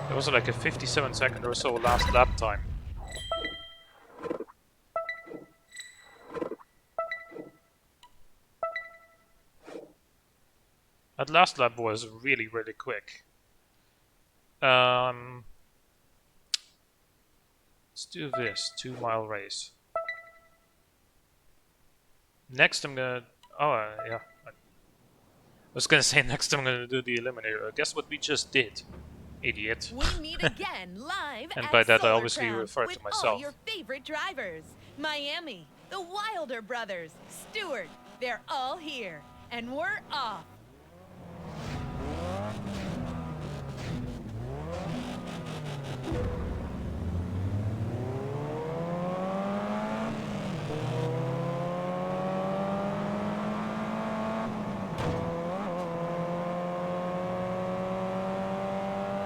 There was like a 57-second or so last lap time. That last lap was really, really quick. Let's do this 2-mile race. Next I'm gonna... Oh, yeah. I was gonna say next I'm gonna do the Eliminator. Guess what we just did? Idiot. We meet again live And at by that I Solar obviously Crown refer to with myself. all your favorite drivers. Miami, the Wilder brothers, Stewart, they're all here. And we're off.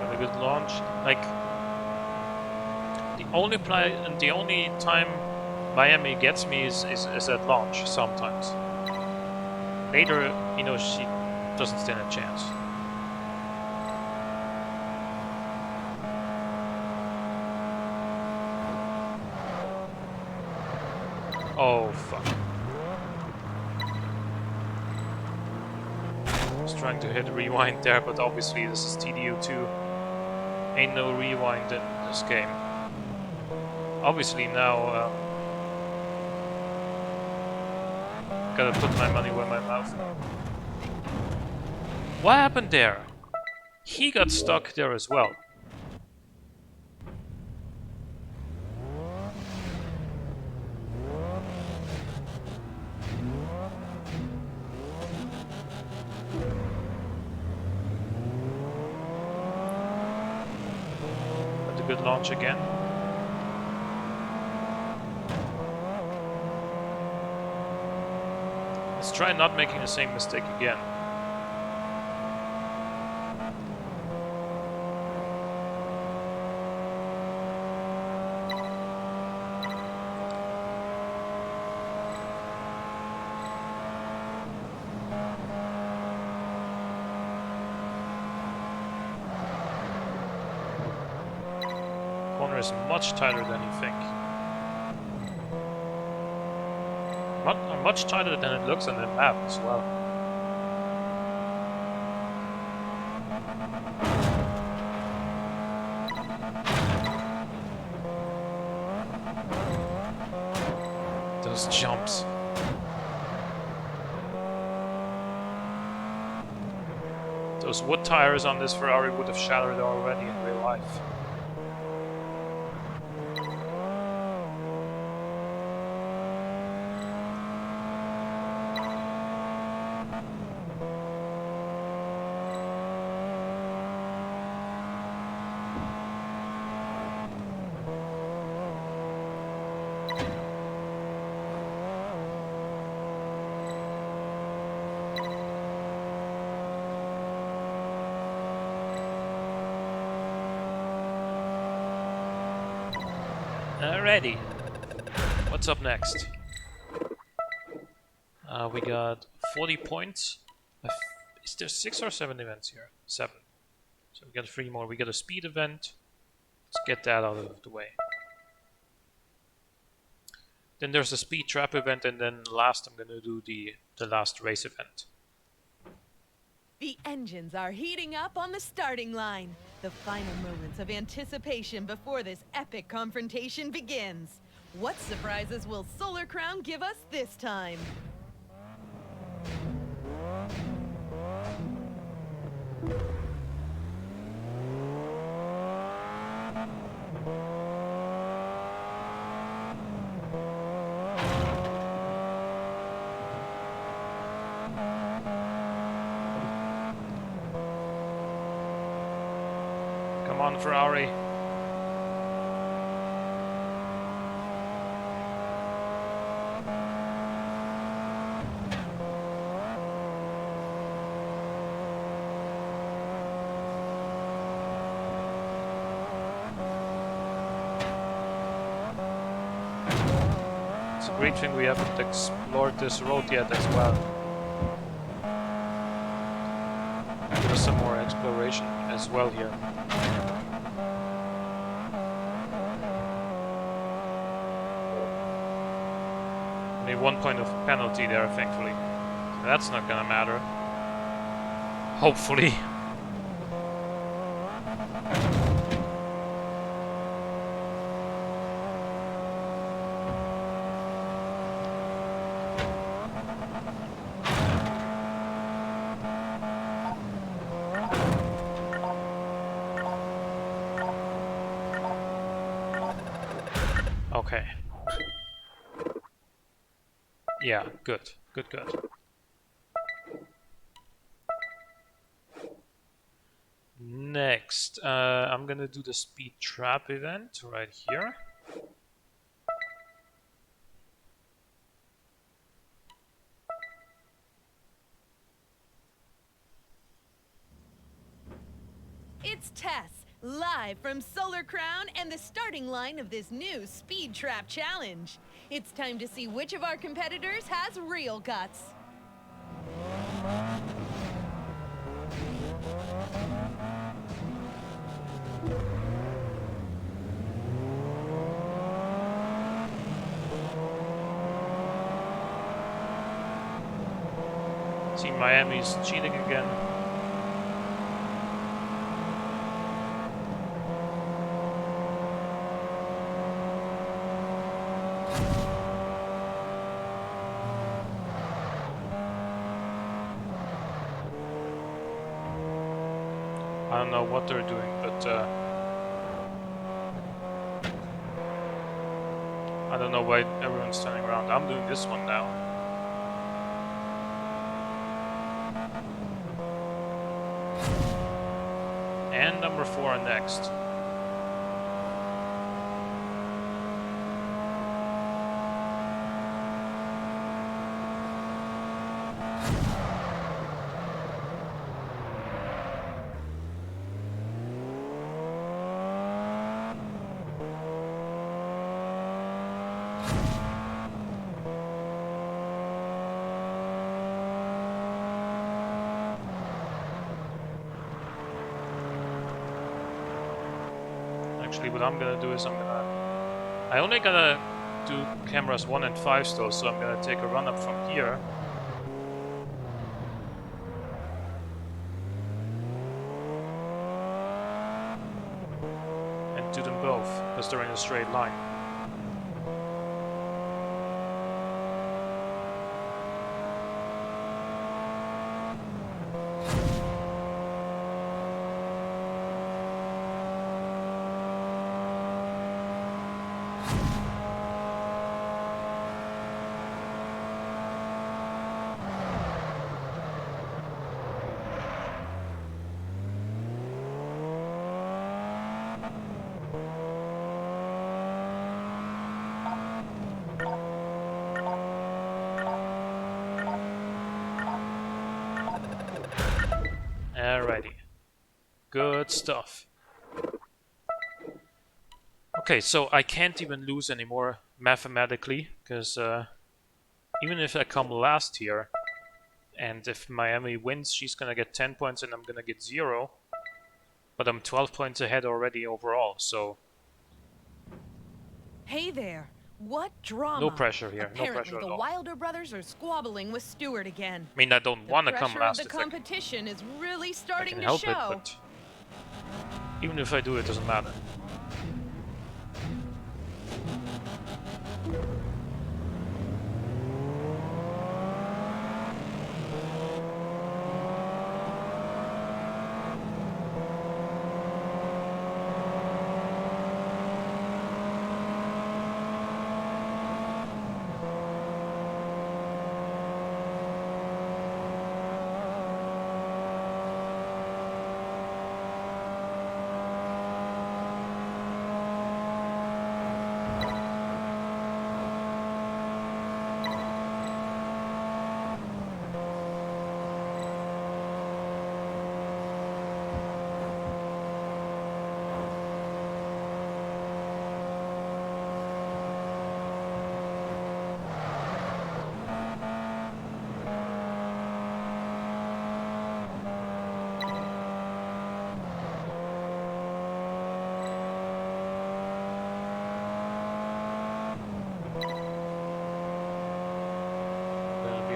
Got a good launch. Like the only time Miami gets me is at launch sometimes. Later, you know, she doesn't stand a chance. Oh fuck. I was trying to hit rewind there, but obviously this is TDU 2. Ain't no rewind in this game. Obviously now gotta put my money where my mouth. What happened there? He got stuck there as well. Got a good launch again. Let's try not making the same mistake again. Corner is much tighter than you think. Much tighter than it looks on the map as well. Those jumps. Those wood tires on this Ferrari would have shattered already in real life. Alrighty. What's up next? We got 40 points. Is there 6 or 7 events here? 7. So we got 3 more. We got a speed event. Let's get that out of the way. Then there's a speed trap event, and then last I'm gonna do the last race event. The engines are heating up on the starting line. The final moments of anticipation before this epic confrontation begins. What surprises will Solar Crown give us this time? Come on, Ferrari. It's a great thing we haven't explored this road yet as well. Give us some more exploration as well here. Only 1 point of penalty there, thankfully. So that's not gonna matter. Hopefully. Okay. Yeah, good. Good. Next, I'm gonna do the speed trap event right here. It's Tess, live from Solar Crown and the starting line of this new Speed Trap Challenge. It's time to see which of our competitors has real guts. See, Miami's cheating again. I don't know what they're doing, but I don't know why everyone's turning around. I'm doing this one now. And number 4 next. Actually, what I'm gonna do is I only gotta do cameras 1 and 5 still, so I'm gonna take a run up from here. And do them both, because they're in a straight line. Alrighty. Good stuff. Okay, so I can't even lose anymore mathematically, because even if I come last here, and if Miami wins, she's gonna get 10 points and I'm gonna get 0. But I'm 12 points ahead already overall, so Hey there. What drama? no pressure here, no Apparently, pressure at the all. Wilder brothers are squabbling with Stewart again. I mean, I don't The want to come pressure of last the if I competition is really starting can to help it, show. but even if I do, it doesn't matter.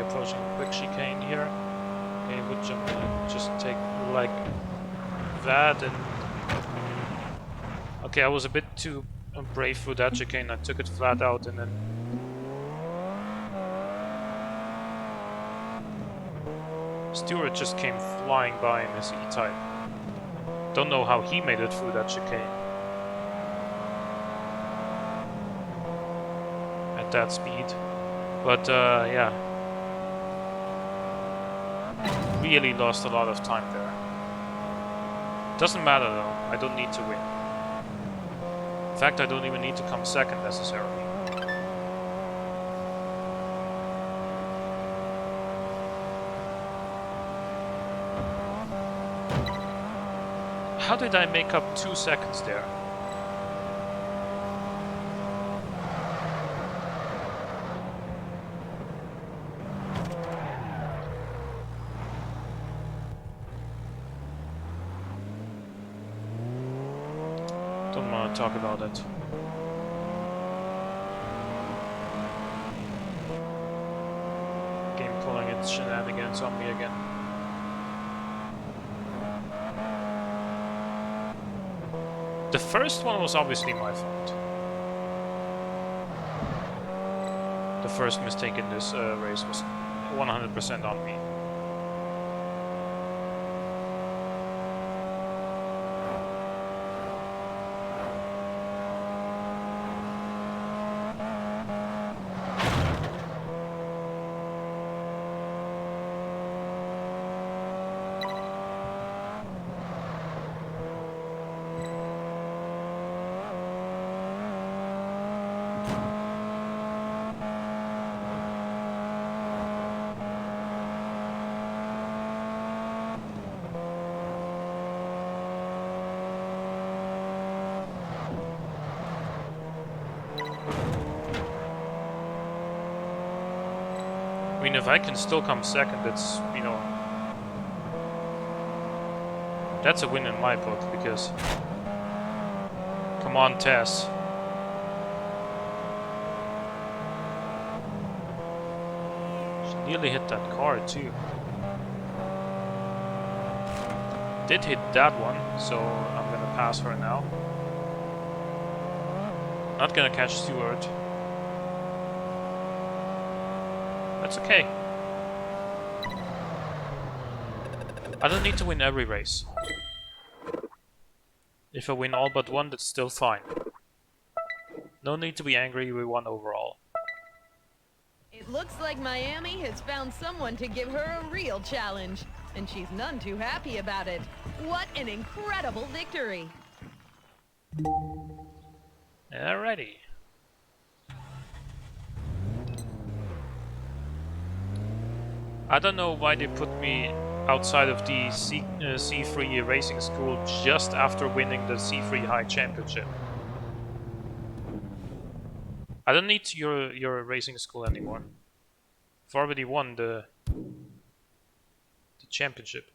Approaching a quick chicane here. Okay, which I'm gonna just take like that and... Okay, I was a bit too brave for that chicane. I took it flat out and then... Stewart just came flying by in his E-Type. Don't know how he made it through that chicane. At that speed. But yeah. Really lost a lot of time there. Doesn't matter though, I don't need to win. In fact, I don't even need to come second necessarily. How did I make up 2 seconds there? Don't want to talk about it. Game pulling its shenanigans on me again. The first one was obviously my fault. The first mistake in this race was 100% on me. I mean, if I can still come second, it's, you know, that's a win in my book, because... Come on, Tess. She nearly hit that car, too. Did hit that one, so I'm gonna pass her now. Not gonna catch Stewart. That's okay. I don't need to win every race. If I win all but one, that's still fine. No need to be angry, we won overall. It looks like Miami has found someone to give her a real challenge, and she's none too happy about it. What an incredible victory! Alrighty. I don't know why they put me outside of the C3 racing school just after winning the C3 High Championship. I don't need your racing school anymore. I've already won the championship.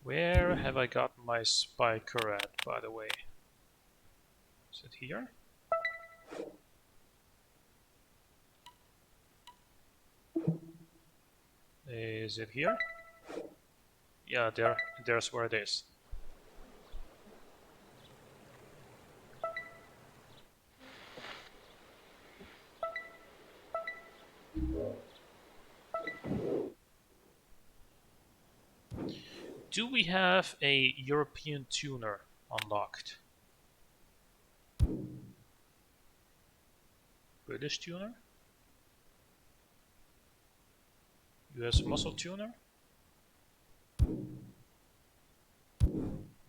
Where have I got my spiker at, by the way? Is it here? Is it here? Yeah, there's where it is. Do we have a European tuner unlocked? British tuner? US muscle tuner?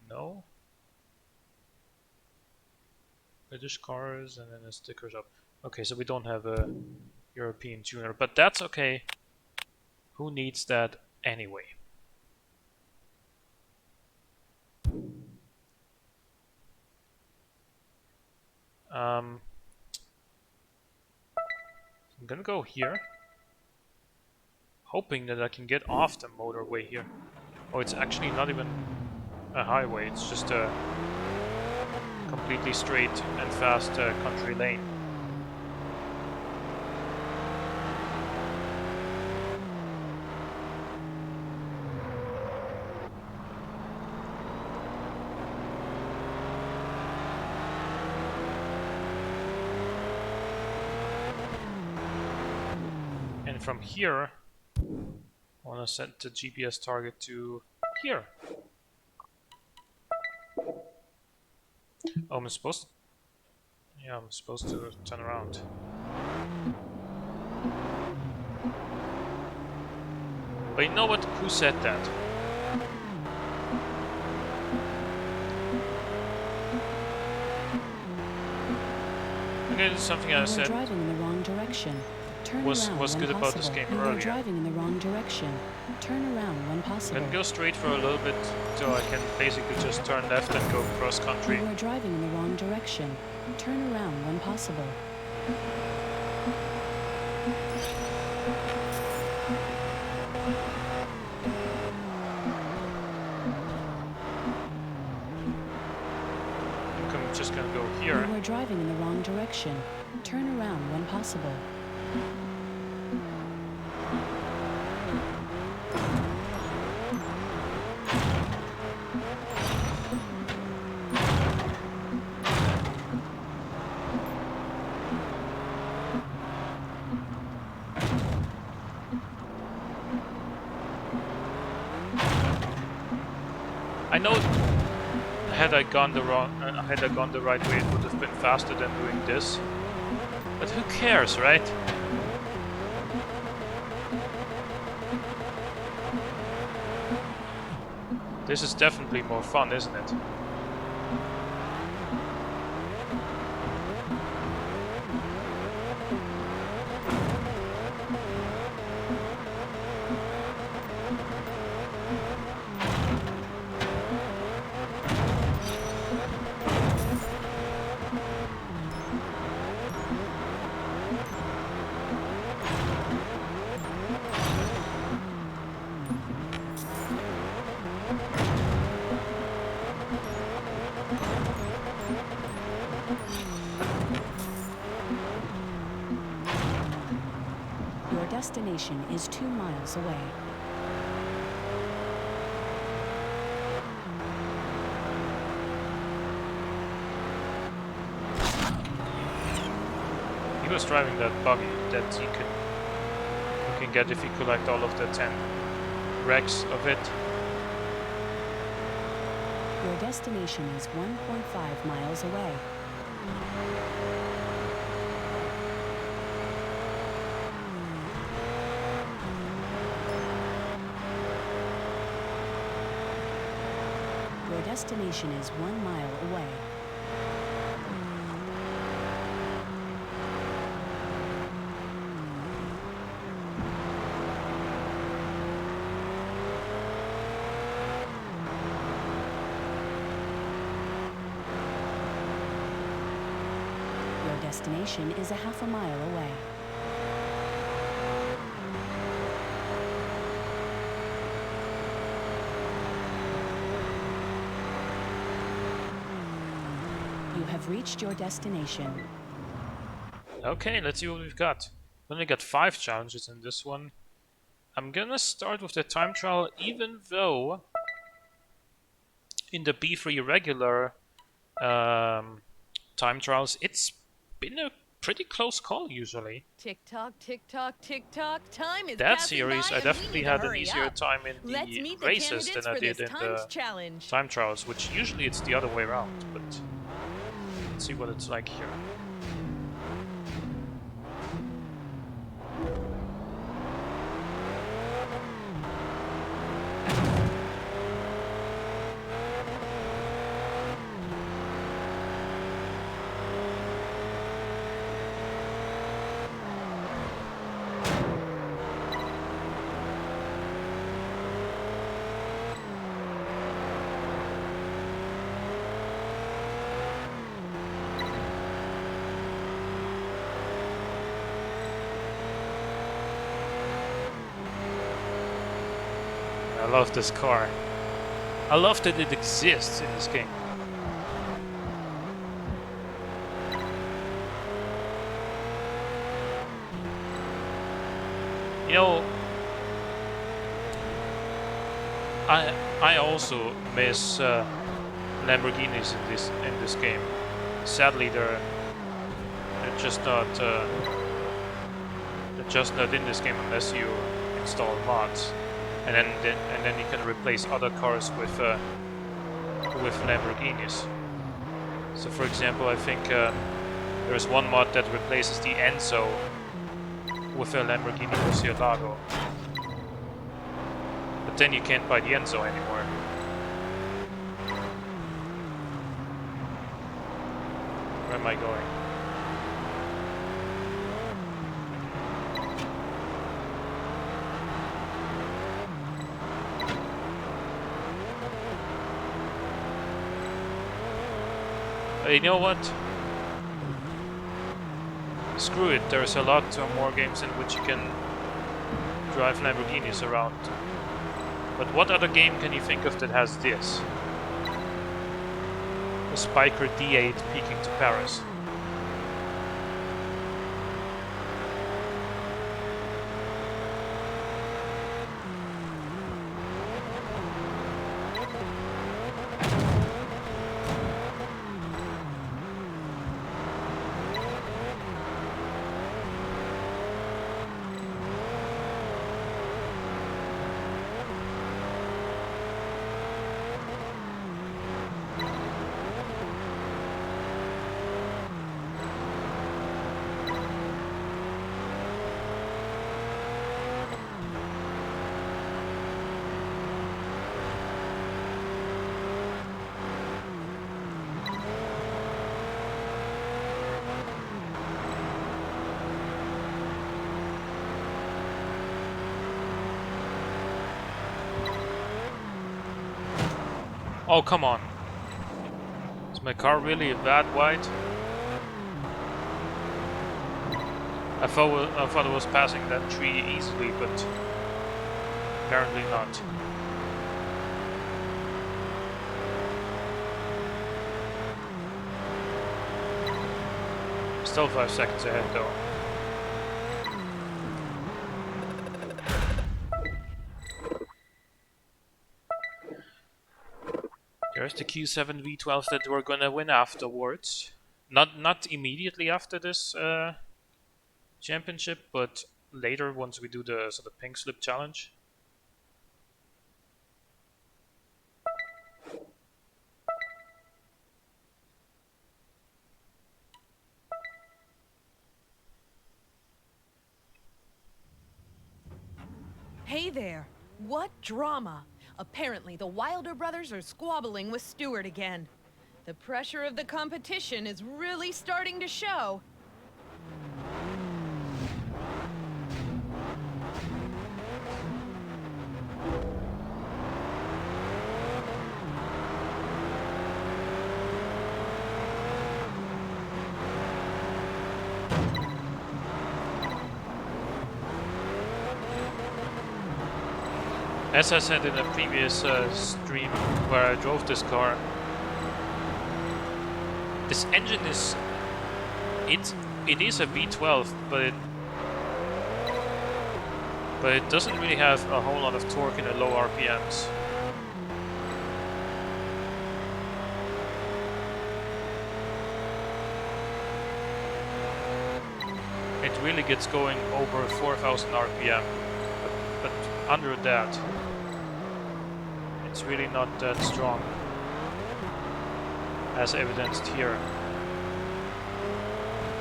No. British cars and then a sticker shop. Okay, so we don't have a European tuner, but that's okay. Who needs that anyway? I'm gonna go here, hoping that I can get off the motorway here. Oh, it's actually not even a highway, it's just a completely straight and fast country lane. From here, I want to set the GPS target to here. Oh, I'm supposed to... Yeah, I'm supposed to turn around. But you know what? Who said that? Okay, this is something I said. Driving in the wrong direction. Was good about this game earlier. Driving in the wrong direction. Turn around when possible. Can go straight for a little bit till I can basically just turn left and go cross country. You are driving in the wrong direction. Turn around when possible. I'm just gonna go here. You are driving in the wrong direction. Turn around when possible. I know had I gone the right way, it would have been faster than doing this. But who cares, right? This is definitely more fun, isn't it? Destination is 2 miles away. He was driving that buggy that you can get if you collect all of the 10 wrecks of it. Your destination is 1.5 miles away. destination is 1 mile away. Your destination is a half a mile away. You have reached your destination. Okay, let's see what we've got. We only got 5 challenges in this one. I'm gonna start with the time trial, even though in the B3 regular time trials, it's been a pretty close call usually. Tick tock, tick tock, tick tock. Time is That passing series, by I and we definitely need to had an hurry easier up. time in Let's the meet the races candidates than I for did this in timed the challenge. time trials, which usually it's the other way around, but let's see what it's like here. I love this car. I love that it exists in this game. You know, I also miss Lamborghinis in this game. Sadly, they're just not in this game unless you install mods, and then you can replace other cars with Lamborghinis. So, for example, I think there's one mod that replaces the Enzo with a Lamborghini Murcielago. But then you can't buy the Enzo anymore. Where am I going? You know what? Screw it, there's a lot more games in which you can drive Lamborghinis around. But what other game can you think of that has this? A Spiker D8 peaking to Paris. Oh, come on. Is my car really that wide? I thought it was passing that tree easily, but apparently not. Still 5 seconds ahead though. There's the Q7 V12 that we're gonna win afterwards. Not immediately after this championship, but later once we do the sort of pink slip challenge. Hey there. What drama? Apparently, the Wilder brothers are squabbling with Stewart again. The pressure of the competition is really starting to show. As I said in a previous stream where I drove this car, this engine is it is a V12, but it doesn't really have a whole lot of torque in the low RPMs. It really gets going over 4,000 RPM, but under that, it's really not that strong, as evidenced here.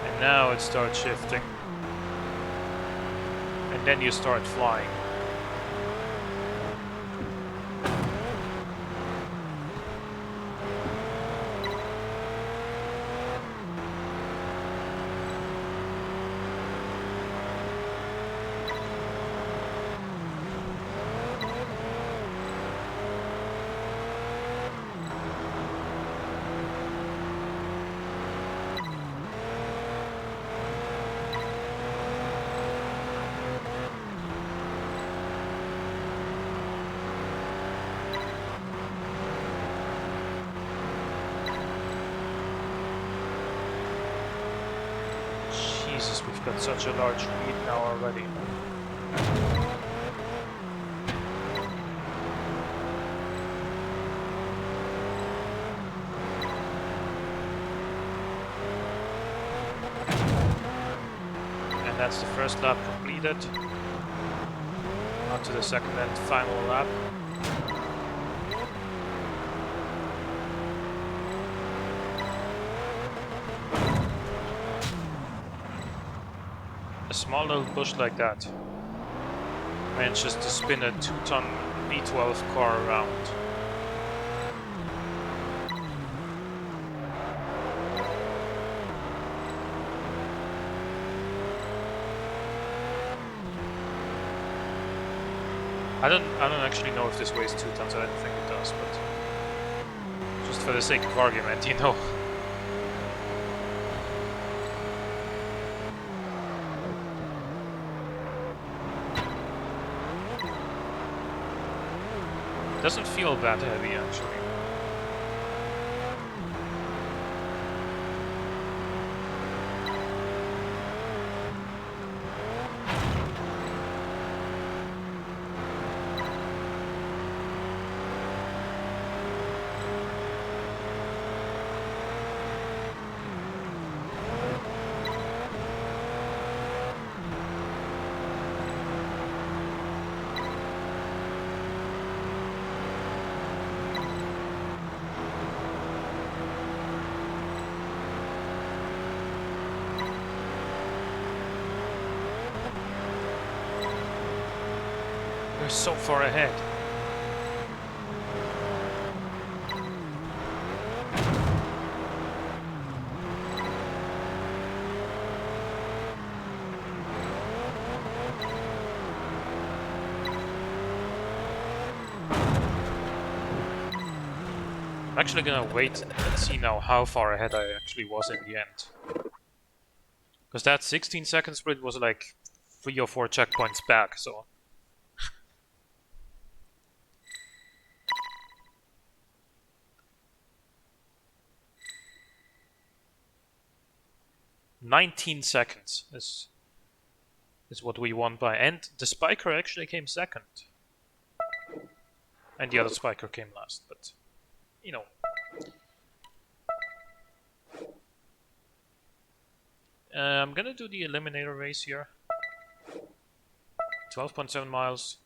And now it starts shifting. And then you start flying. Jesus, we've got such a large lead now already. And that's the first lap completed. On to the second and final lap. A small little bush like that manages to spin a 2-ton V12 car around. I don't actually know if this weighs 2 tons. I don't think it does, but just for the sake of argument, you know. Doesn't feel that heavy actually. We're so far ahead. I'm actually gonna wait and see now how far ahead I actually was in the end. Because that 16 second split was like 3 or 4 checkpoints back, so... 19 seconds is what we won by, and the spiker actually came second, and the other spiker came last. But you know, I'm gonna do the Eliminator race here. 12.7 miles.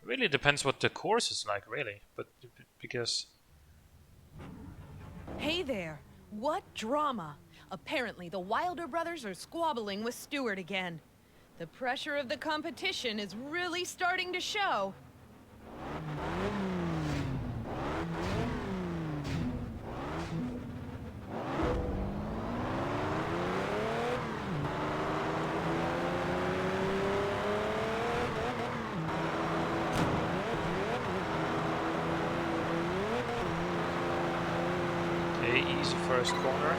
Really depends what the course is like, really, but because. Hey there. What drama! Apparently, the Wilder brothers are squabbling with Stewart again. The pressure of the competition is really starting to show. Okay, easy first corner.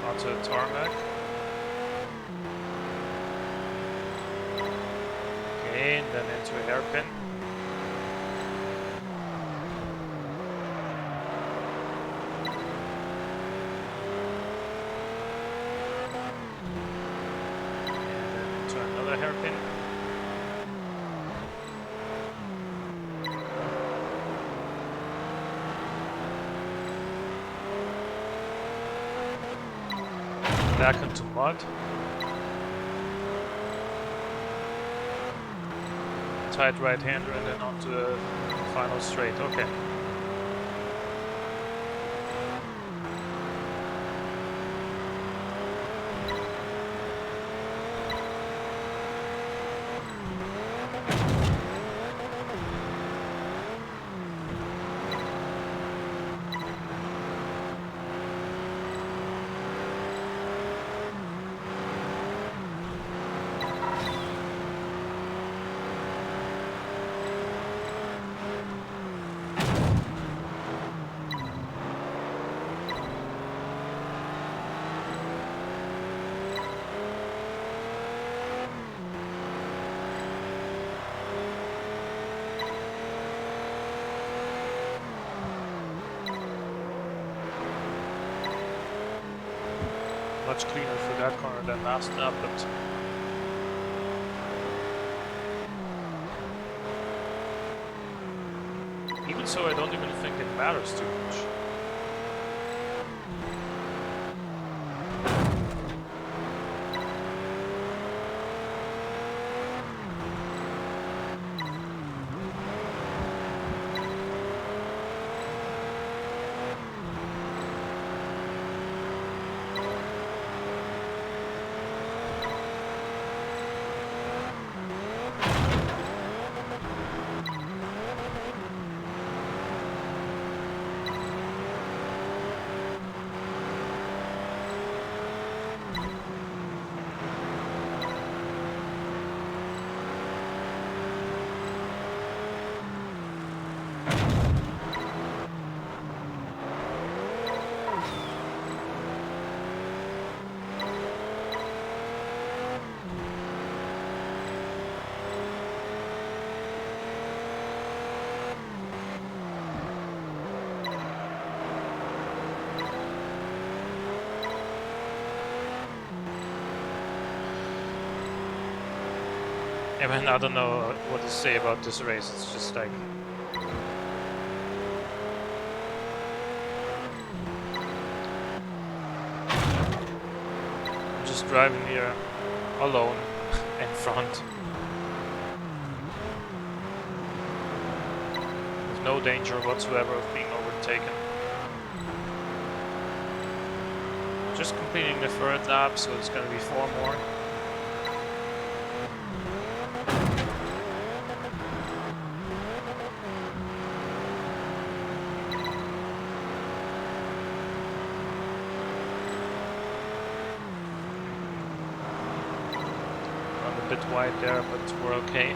Onto the tarmac. Okay, and then into a hairpin. And then into another hairpin. Back into mud. Tight right hander and then onto the final straight. Okay. Much cleaner for that corner than last lap, but even so, I don't even think it matters too much. I mean, I don't know what to say about this race. It's just like I'm just driving here alone in front with no danger whatsoever of being overtaken. Just completing the third lap, so it's gonna be 4 more. Bit wide there, but we're okay.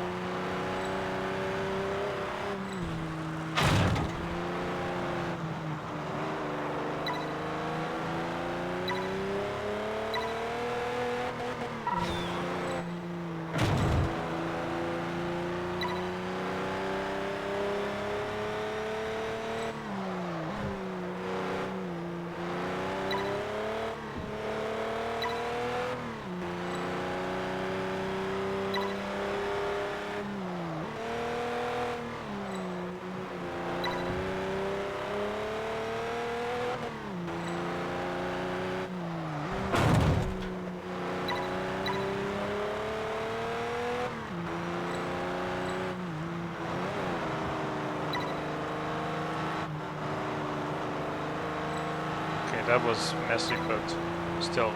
that was messy, but still.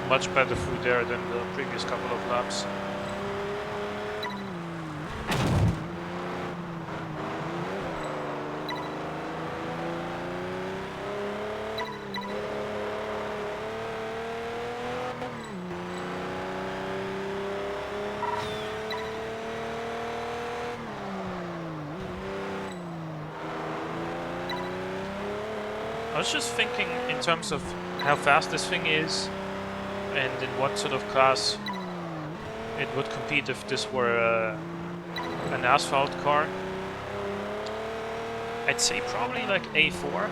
Much better through there than the previous couple of laps. I was just thinking in terms of how fast this thing is and in what sort of class it would compete if this were an asphalt car. I'd say probably like A4.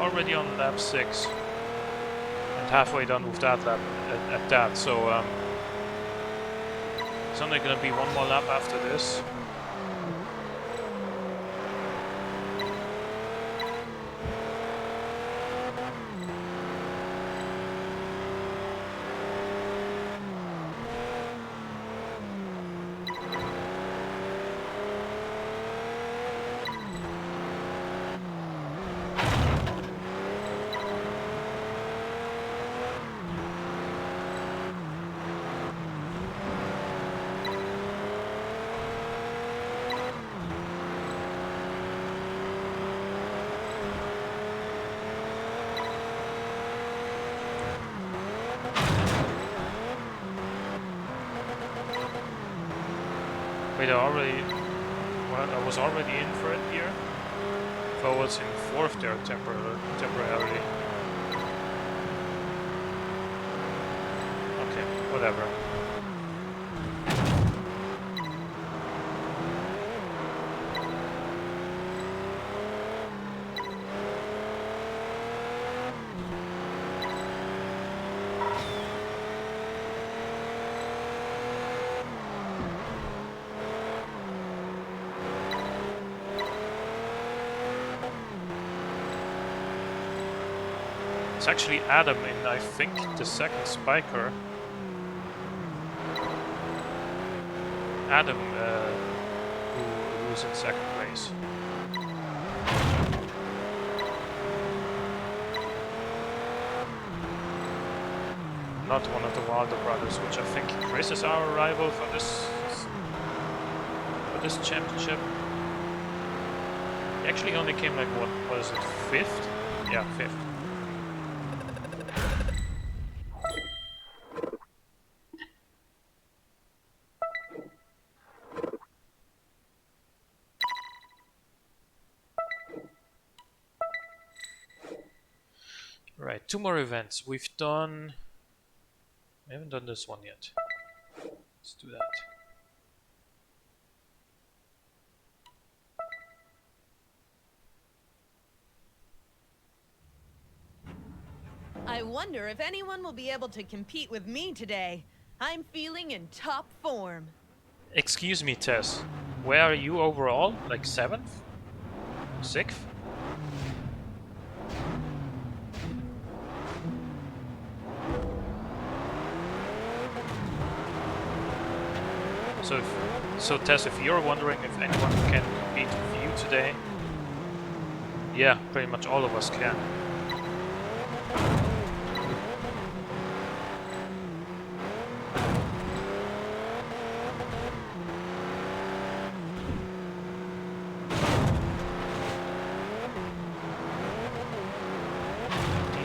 Already on lap 6 and halfway done with that lap at that, so it's only gonna be one more lap after this. Wait, I was already in third here? If I was in fourth there temporarily. Okay, whatever. It's actually Adam in, I think, the second spiker. Adam, who's in second place. Not one of the Wilder brothers, which I think Chris is our rival for this championship. He actually only came like, what was it, fifth? Yeah, fifth. Right, 2 more events. We haven't done this one yet. Let's do that. I wonder if anyone will be able to compete with me today. I'm feeling in top form. Excuse me, Tess. Where are you overall? Like 7th? 6th? So Tess, if you're wondering if anyone can compete with you today, yeah, pretty much all of us can.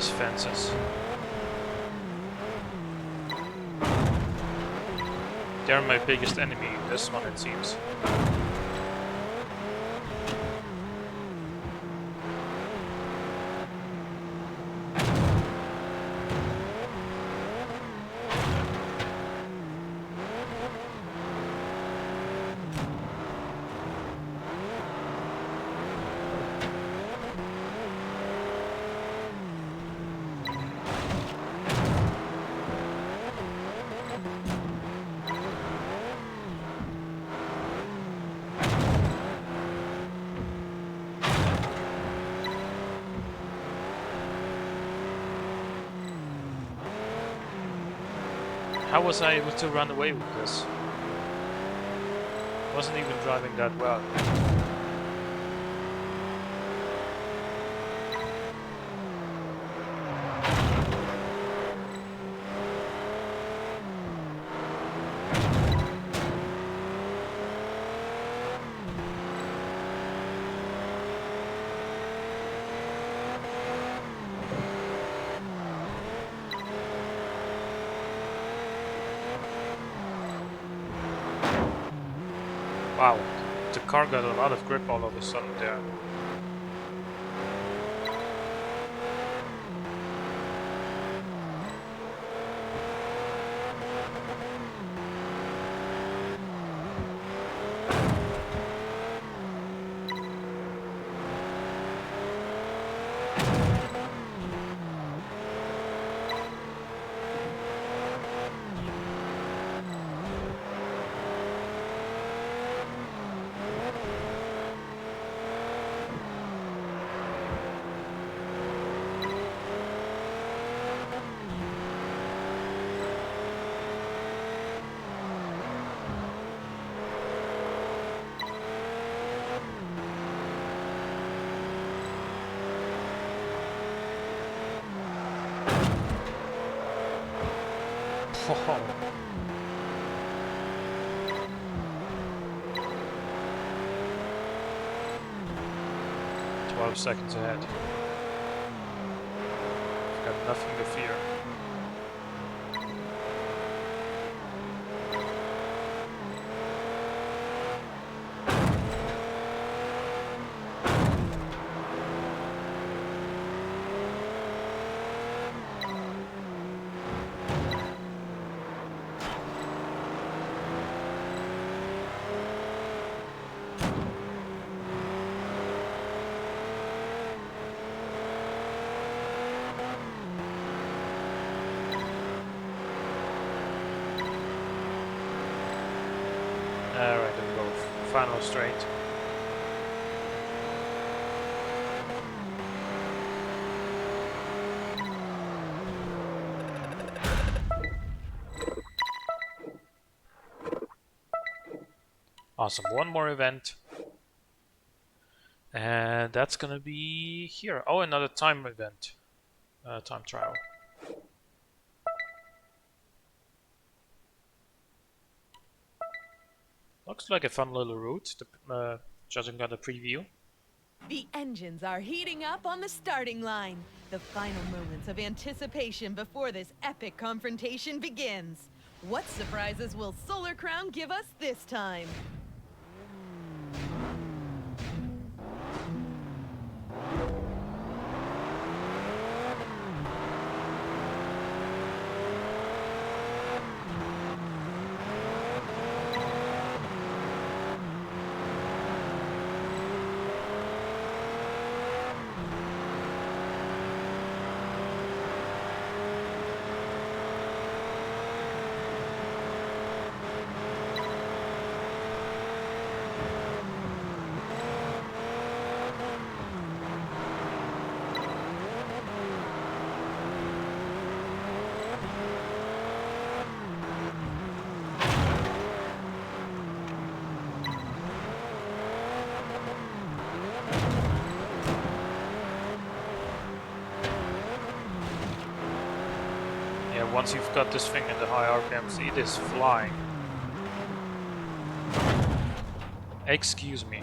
these fences. They're my biggest enemy in this one, it seems. How was I able to run away with this? Wasn't even driving that well. Wow, the car got a lot of grip all of a sudden there. Whoa. 12 seconds ahead. Got nothing to fear. Alright, there we go. Final straight. Awesome, one more event. And that's gonna be here. Oh, another time event. Time trial. Looks like a fun little route, judging by the preview. The engines are heating up on the starting line. The final moments of anticipation before this epic confrontation begins. What surprises will Solar Crown give us this time? Once you've got this thing in the high RPMs, it is flying. Excuse me.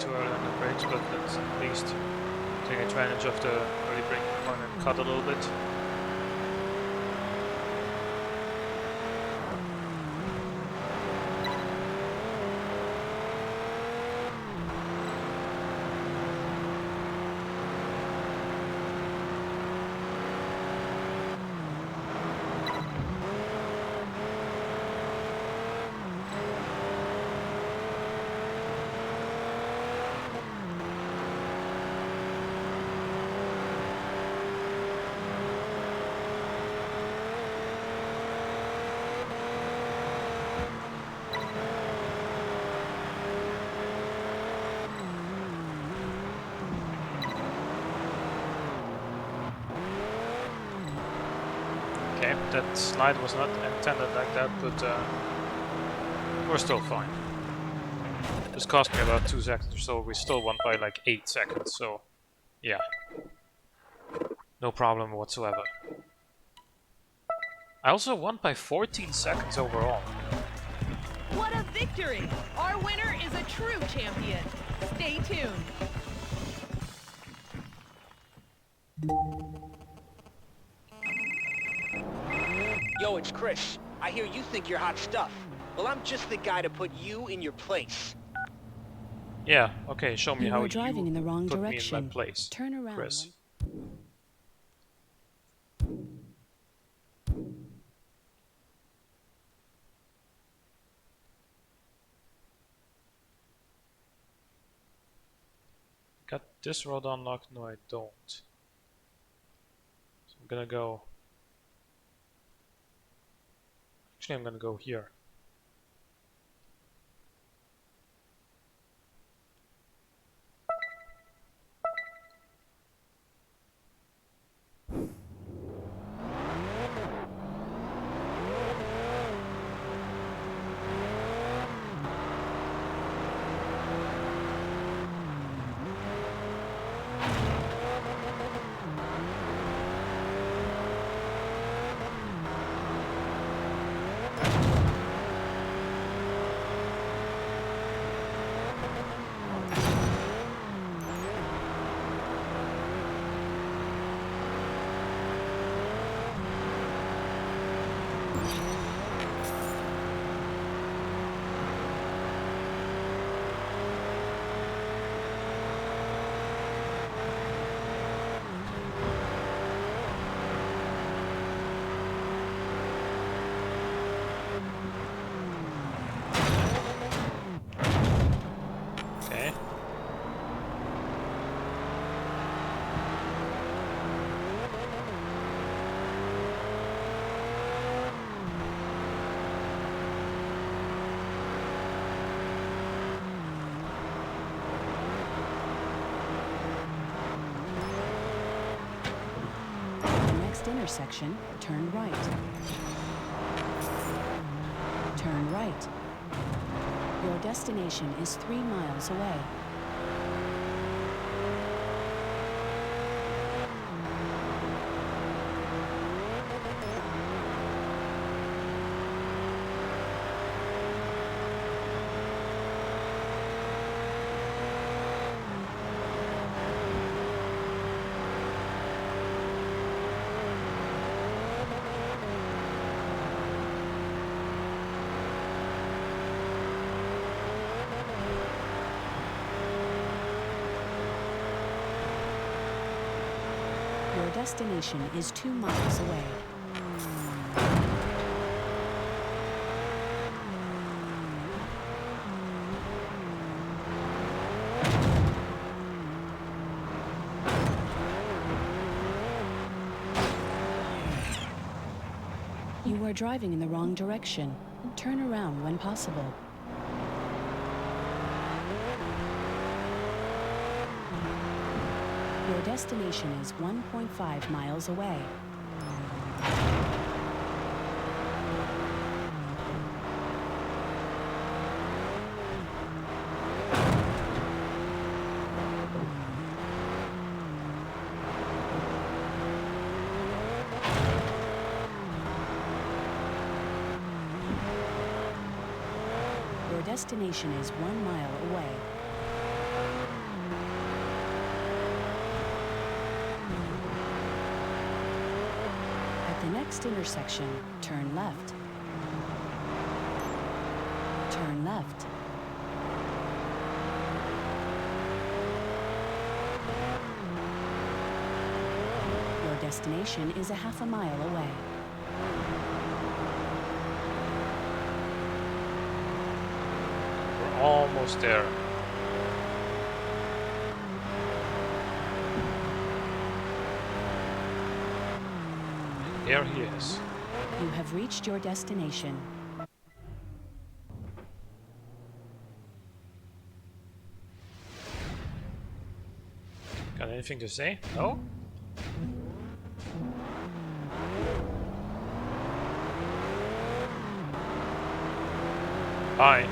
too early on the brakes, but let's at least take advantage of the early braking point and cut a little bit. Okay, that slide was not intended like that, but we're still fine. This cost me about 2 seconds or so. We still won by like 8 seconds, so yeah. No problem whatsoever. I also won by 14 seconds overall. What a victory! Our winner is a true champion. Stay tuned. Yo, it's Chris. I hear you think you're hot stuff. Well, I'm just the guy to put you in your place. Yeah, okay, show me You how are driving you in the wrong put direction. me in my place. Turn around. Chris. Got this road unlocked? No, I don't. So I'm gonna go. Actually, I'm gonna go here. Okay. At the next intersection, turn right. Turn right. Your destination is 3 miles away. Your destination is 2 miles away. You are driving in the wrong direction. Turn around when possible. Your destination is 1.5 miles away. Your destination is 1 mile away. next intersection, turn left. Turn left. Your destination is a half a mile away. We're almost there. There he is. You have reached your destination. Got anything to say? No? Bye.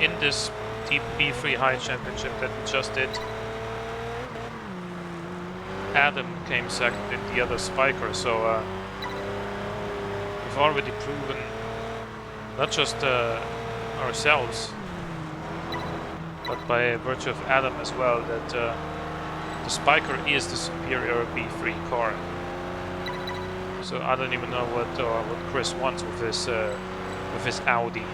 In this deep B3 High Championship that we just did, Adam came second in the other Spiker, so we've already proven, not just ourselves, but by virtue of Adam as well, that the Spiker is the superior B3 car. So I don't even know what Chris wants with his Audi.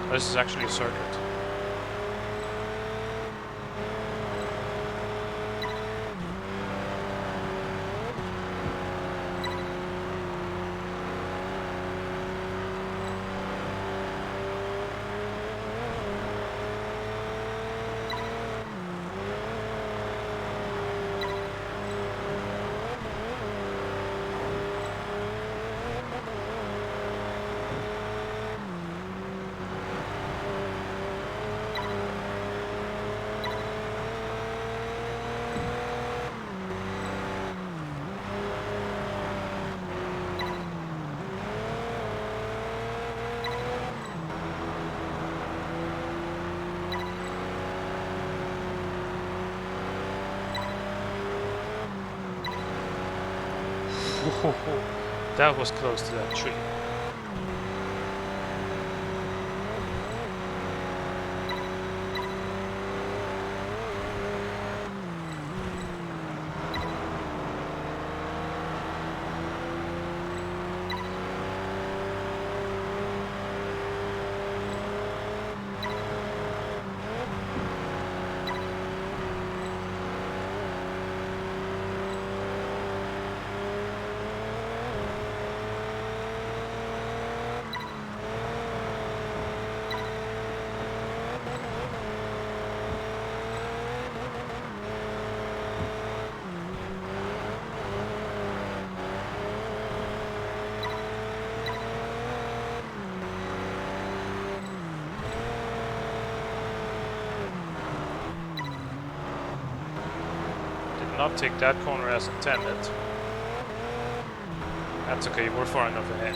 This is actually a circuit. That was close to that tree. Not take that corner as intended. That's okay, we're far enough ahead.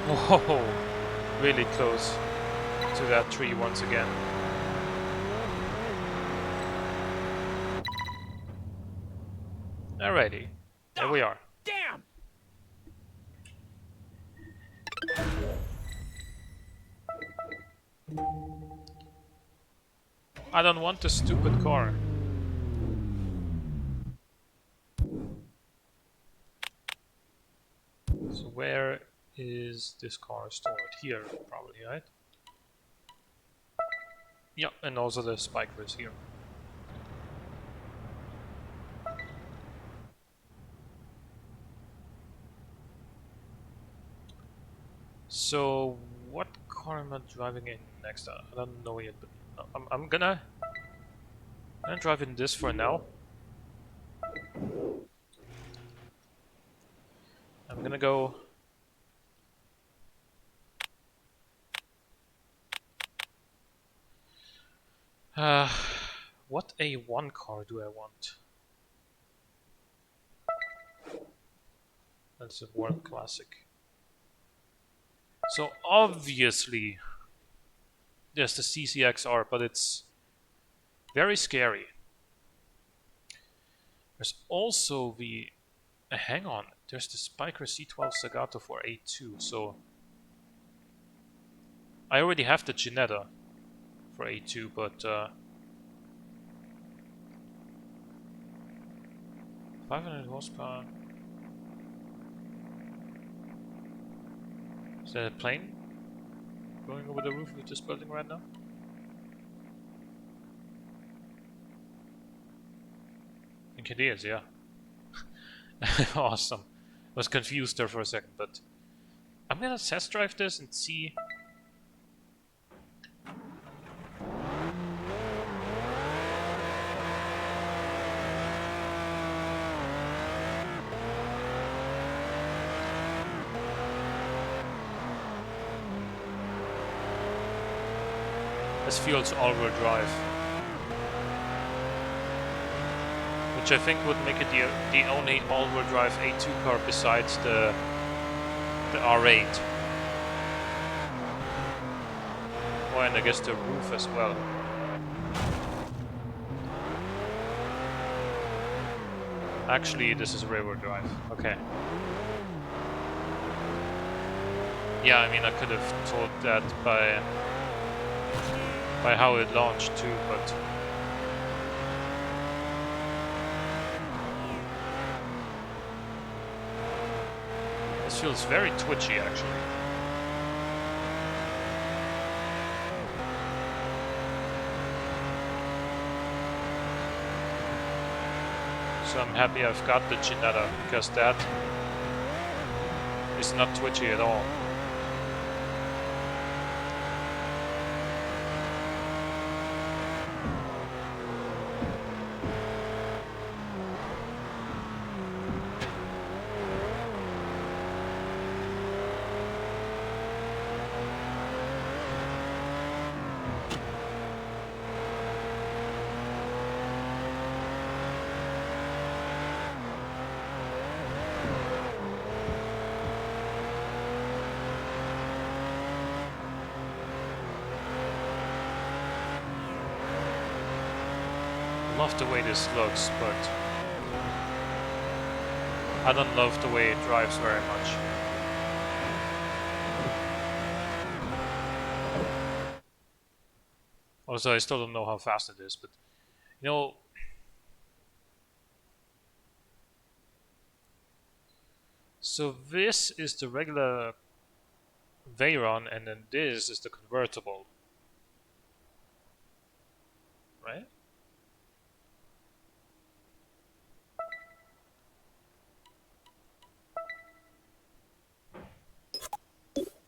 Whoa, really close to that tree once again. Alrighty, there we are. Damn! I don't want the stupid car. So where is this car stored? Here, probably, right? Yeah, and also the Spiker is here. So what car am I driving in next? I don't know yet, but I'm gonna I'm driving this for now. I'm gonna go. What A1 car do I want? That's a World Classic. So obviously there's the CCXR, but it's very scary. There's also the... hang on, there's the Spiker C12 Zagato for A2, so... I already have the Ginetta for A2, but... 500 horsepower... Is that a plane going over the roof of this building right now? I think it is, yeah. Awesome. I was confused there for a second, but I'm gonna test drive this and see. This feels all-wheel drive, which I think would make it the only all-wheel drive A2 car besides the R8. Oh, and I guess the roof as well. Actually, this is rear-wheel drive. Okay. Yeah, I mean, I could have told that by how it launched too, but this feels very twitchy actually. So I'm happy I've got the Ginetta, because that is not twitchy at all. Love the way this looks, but I don't love the way it drives very much. Also, I still don't know how fast it is, but you know, so this is the regular Veyron, and then this is the convertible, right?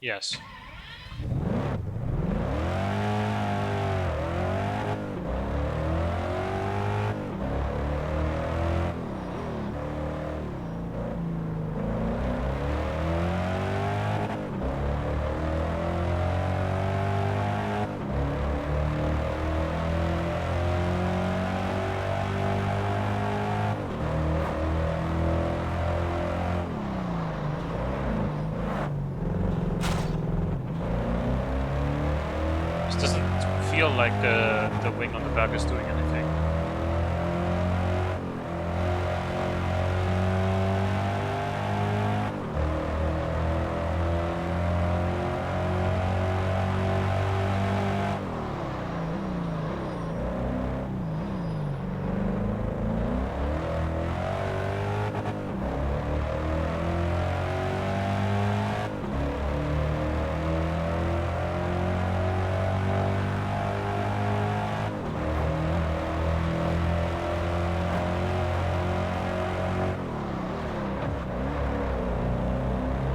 Yes. Feel like the wing on the back is doing anything.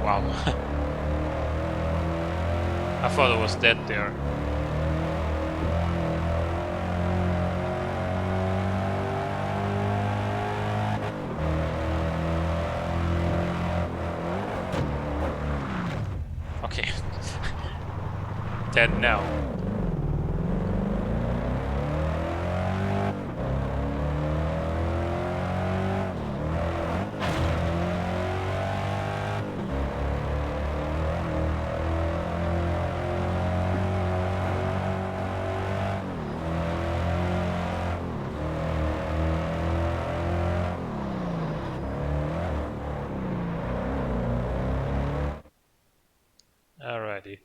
Wow. I thought it was dead there. than now. Alrighty.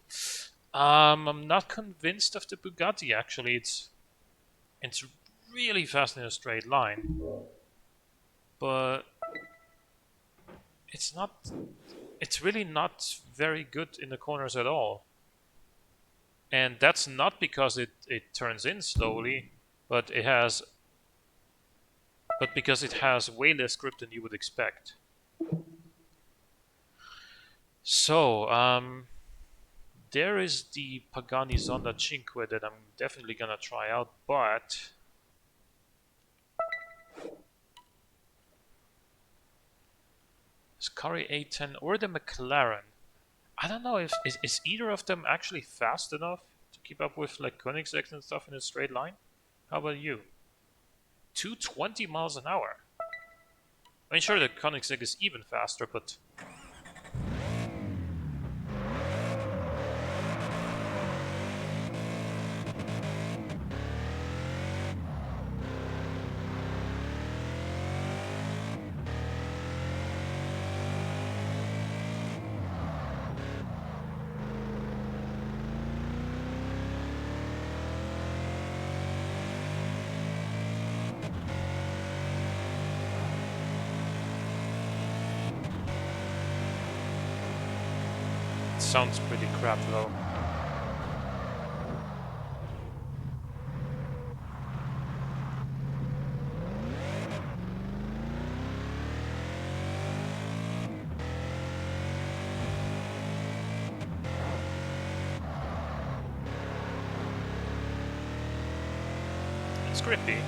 I'm not convinced of the Bugatti. Actually, it's really fast in a straight line, but it's not. It's really not very good in the corners at all. And that's not because it turns in slowly, but because it has way less grip than you would expect. So, there is the Pagani Zonda Cinque that I'm definitely gonna try out, but Scari A10 or the McLaren. I don't know if is either of them actually fast enough to keep up with like Koenigsegg and stuff in a straight line. How about you? 220 miles an hour. I mean, sure, the Koenigsegg is even faster, but sounds pretty crap though. It's grippy.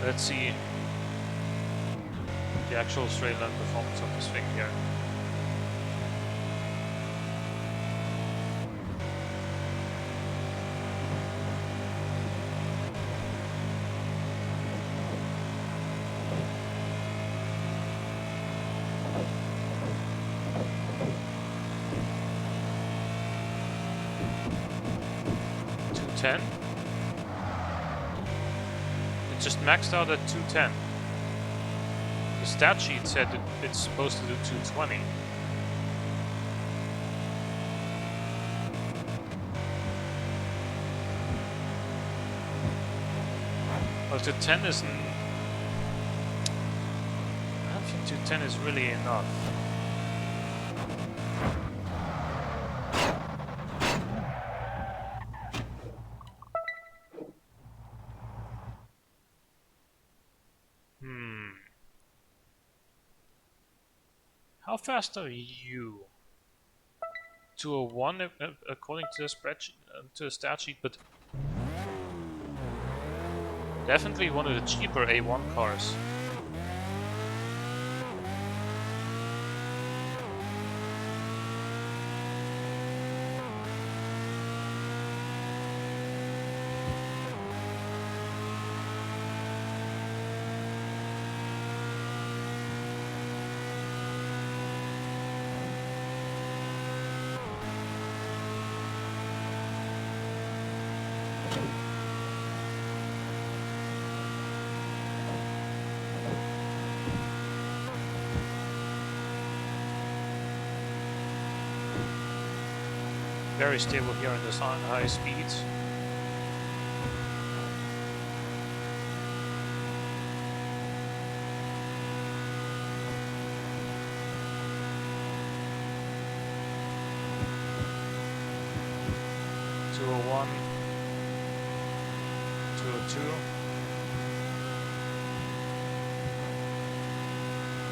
Let's see the actual straight line performance of this thing here. It just maxed out at 210. The stat sheet said it's supposed to do 220. Well, 210 isn't... I don't think 210 is really enough. How fast are you? 201 according to the spreadsheet, to the stat sheet, but definitely one of the cheaper A1 cars. Very stable here in the high speeds. Two oh one, 202,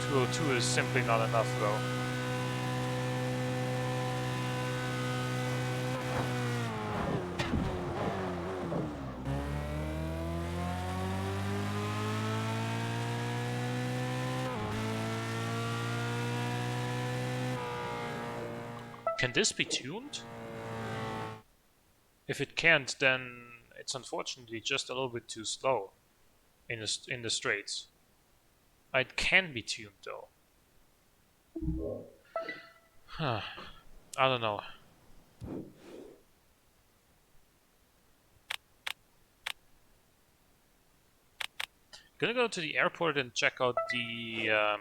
202 is simply not enough though. Can this be tuned? If it can't, then it's unfortunately just a little bit too slow in the straights. It can be tuned though. Huh. I don't know. Gonna go to the airport and check out the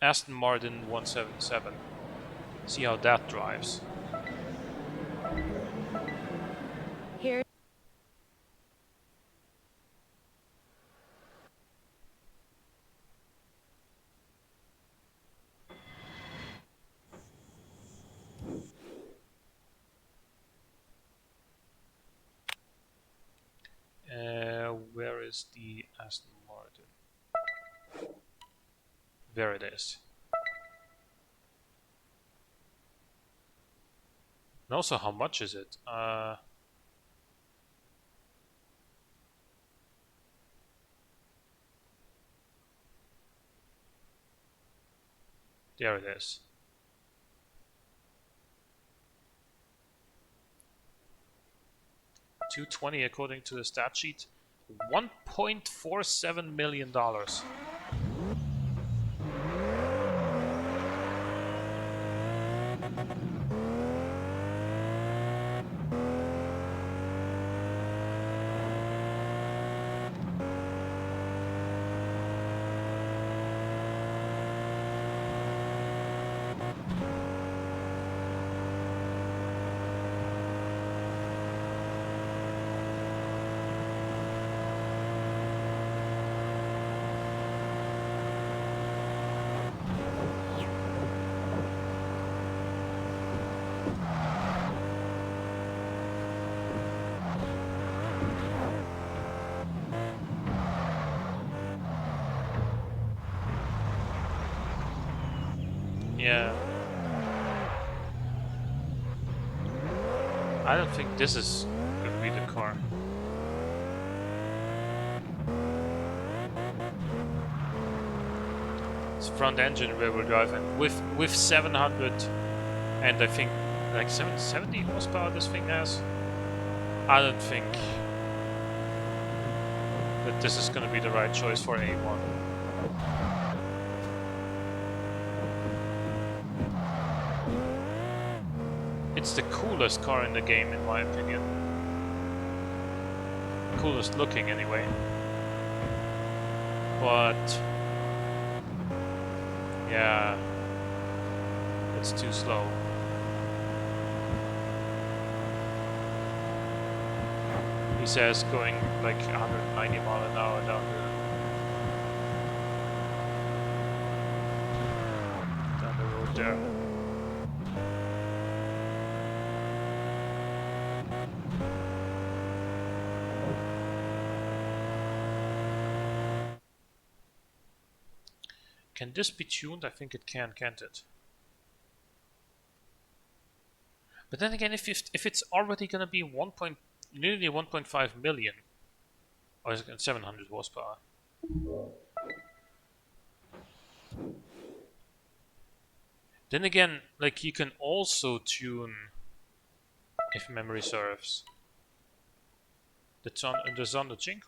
Aston Martin 177. See how that drives. Here. Where is the Aston Martin? There it is. And also, how much is it? There it is. $220 according to the stat sheet. $1.47 million. Yeah. I don't think this is gonna be the car. It's front engine rear-wheel drive, and with 700 and I think like 770 horsepower this thing has. I don't think that this is gonna be the right choice for A1. It's the coolest car in the game, in my opinion. Coolest looking, anyway. But yeah, it's too slow. He says going like 190 mile an hour down the road there. Can this be tuned? I think it can, can't it? But then again, if it's already gonna be nearly 1.5 million, or is it 700 horsepower? Then again, like you can also tune, if memory serves, the Zonda Cinque.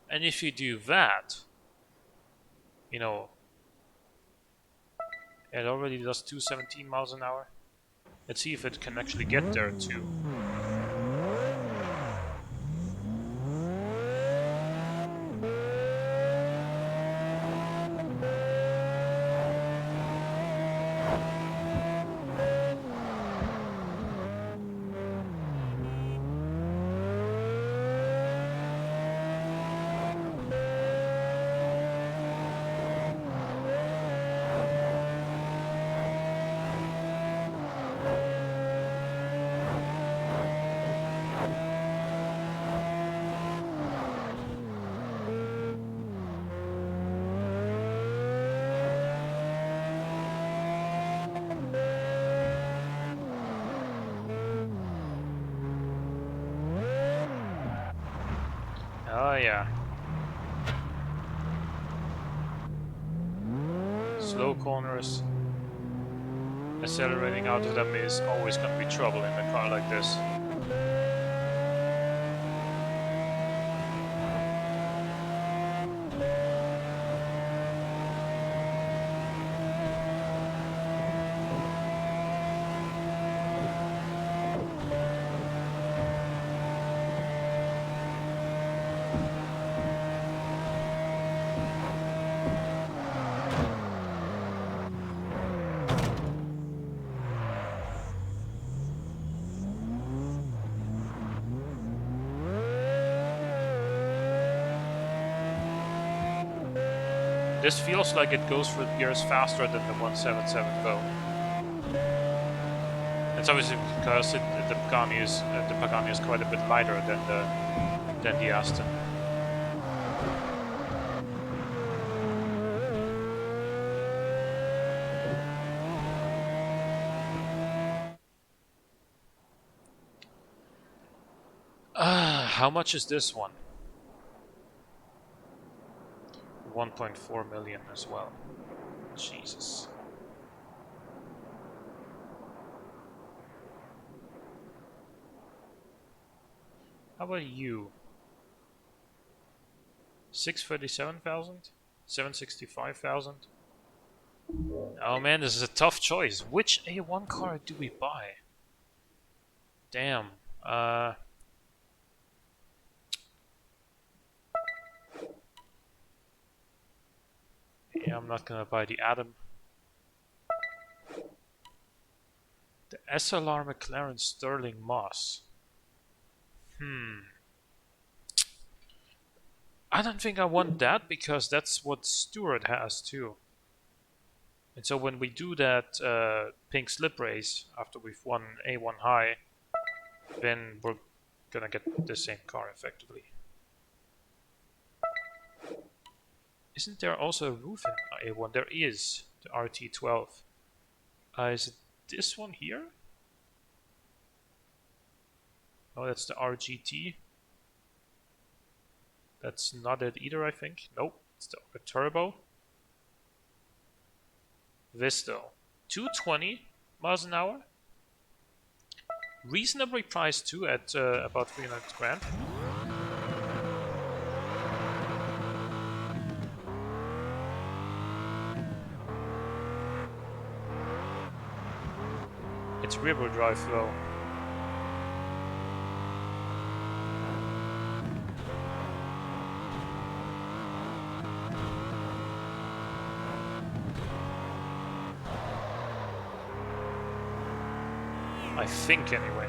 And if you do that, you know, it already does 217 miles an hour. Let's see if it can actually get there too. Oh yeah. So slow corners. Accelerating out of them is always going to be trouble in a car like this. This feels like it goes for gears faster than the 177 though. It's obviously because the Pagani is quite a bit lighter than the Aston. How much is this one? 1.4 million as well. Jesus. How about you? 637,000? 765,000? Oh man, this is a tough choice. Which A1 car do we buy? Damn. Yeah, I'm not gonna buy the Atom. The SLR McLaren Sterling Moss. I don't think I want that because that's what Stewart has too. And so when we do that pink slip race after we've won A1 high, then we're gonna get the same car effectively. Isn't there also a roof in A1? There is, the RT12. Is it this one here? Oh, that's the RGT. That's not it either, I think. Nope, it's the turbo. Visto. 220 miles an hour. Reasonably priced too at about 300 grand. It's rear-wheel drive though. I think anyway.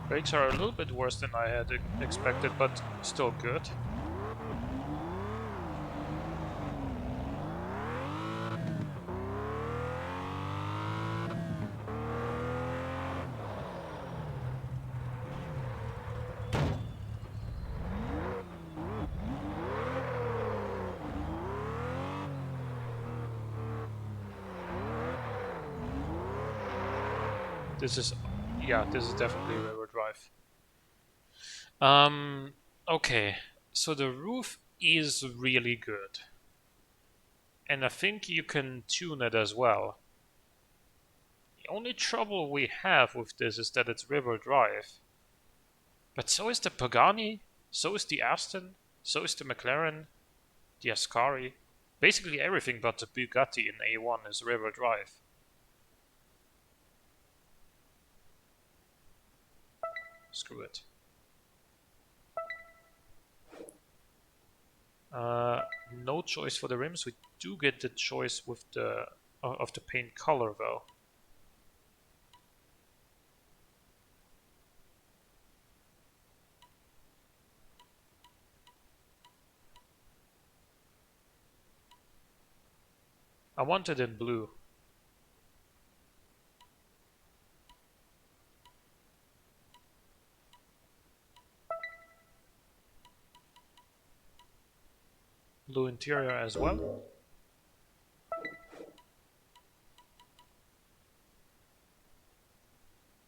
Brakes are a little bit worse than I had expected, but still good. This is definitely rear-wheel drive. Okay, so the roof is really good. And I think you can tune it as well. The only trouble we have with this is that it's rear-wheel drive. But so is the Pagani, so is the Aston, so is the McLaren, the Ascari. Basically everything but the Bugatti in A1 is River Drive. Screw it. No choice for the rims. We do get the choice with the of the paint color though. I want it in blue. Blue interior as well.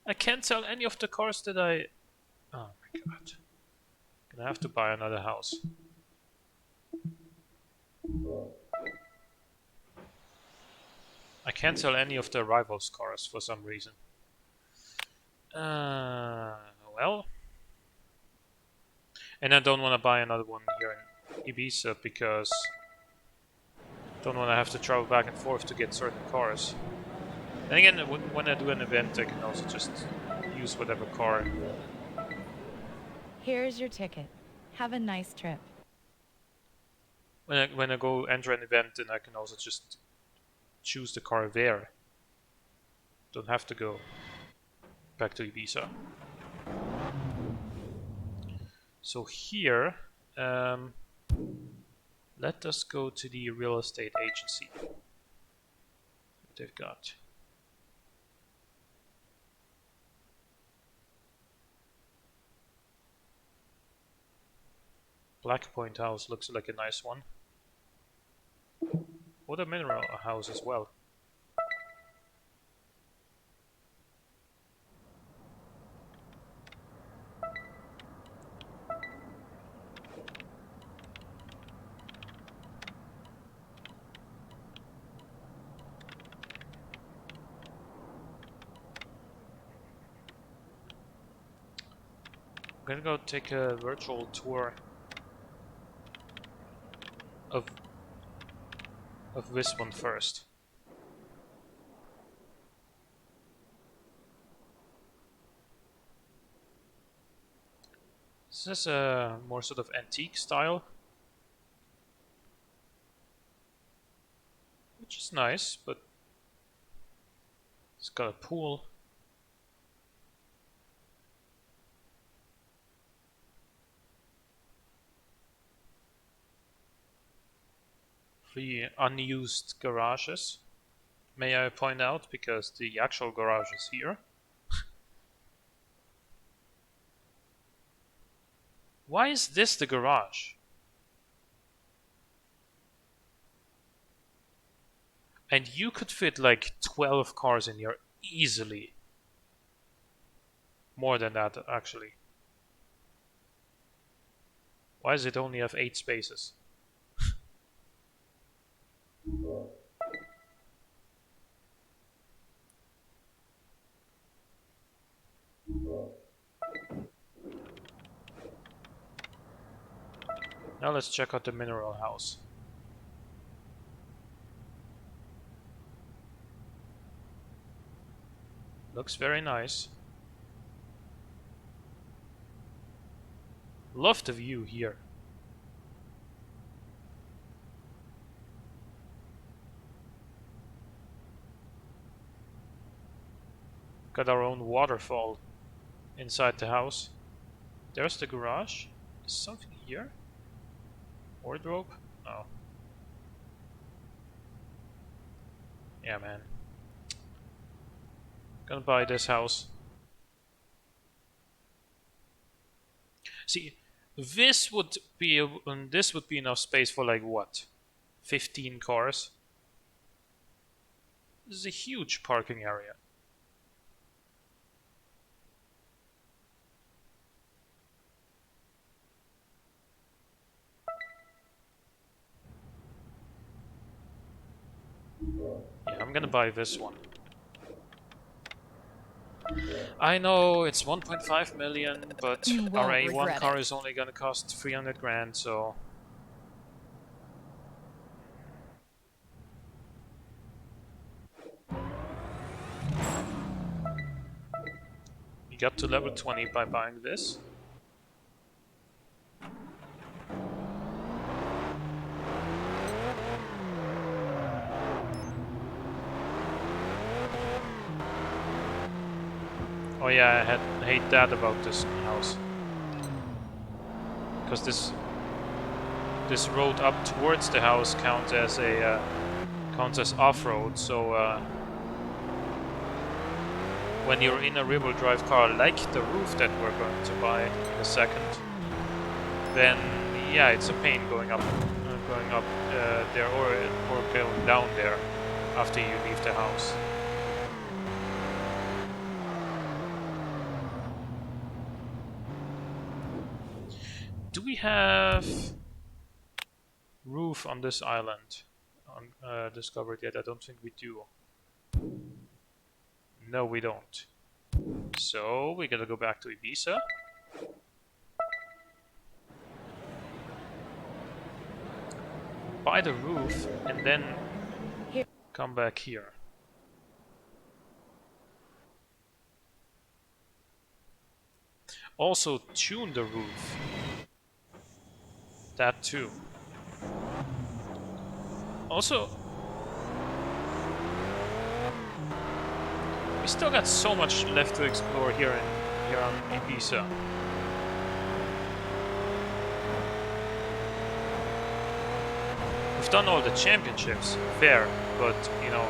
I can't sell any of the cars that I... Oh my god. Gonna have to buy another house. I can't sell any of the rivals cars for some reason. Well. And I don't want to buy another one here in Ibiza because I don't want to have to travel back and forth to get certain cars. And again, when I do an event, I can also just use whatever car. Here's your ticket. Have a nice trip. When I go enter an event, then I can also just choose the car there. Don't have to go back to Ibiza. So here, let us go to the real estate agency. What they've got. Black Point House looks like a nice one. What a mineral house as well. I'm gonna go take a virtual tour of this one first. This is a more sort of antique style, which is nice, but it's got a pool. Three unused garages, may I point out, because the actual garage is here. Why is this the garage? And you could fit like 12 cars in here easily. More than that, actually. Why does it only have 8 spaces? Now let's check out the mineral house. Looks very nice. Love the view here. Got our own waterfall inside the house. There's the garage. Is something here? Wardrobe? No. Yeah, man. Gonna buy this house. See, this would be enough space for like what? 15 cars? This is a huge parking area. Yeah, I'm gonna buy this one. I know it's 1.5 million, but You won't our A1 regret car it. is only gonna cost 300 grand, so got to level 20 by buying this. Oh yeah, I hate that about this house. Because this road up towards the house counts as off-road, so when you're in a rear-wheel drive car like the roof that we're going to buy in a second, then yeah, it's a pain going up there or going down there after you leave the house. Do we have roof on this island discovered yet? I don't think we do. No, we don't. So we gotta go back to Ibiza. Buy the roof and then come back here. Also tune the roof. That too. Also, we still got so much left to explore here on Ibiza. We've done all the championships, fair, but you know.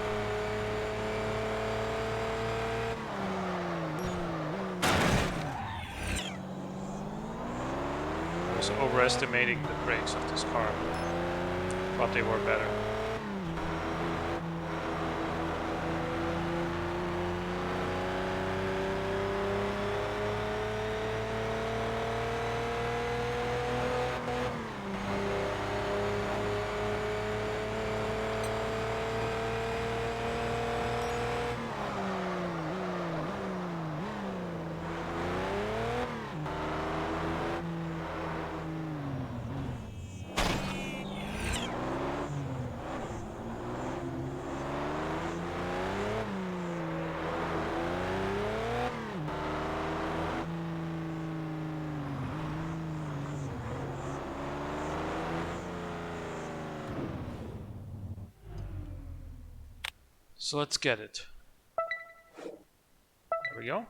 I was overestimating the brakes of this car. Thought they were better. So let's get it. There we go.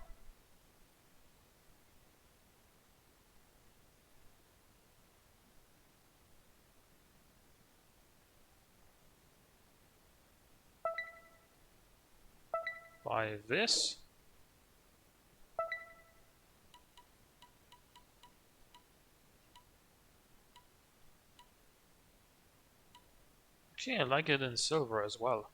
Buy this. Actually, I like it in silver as well.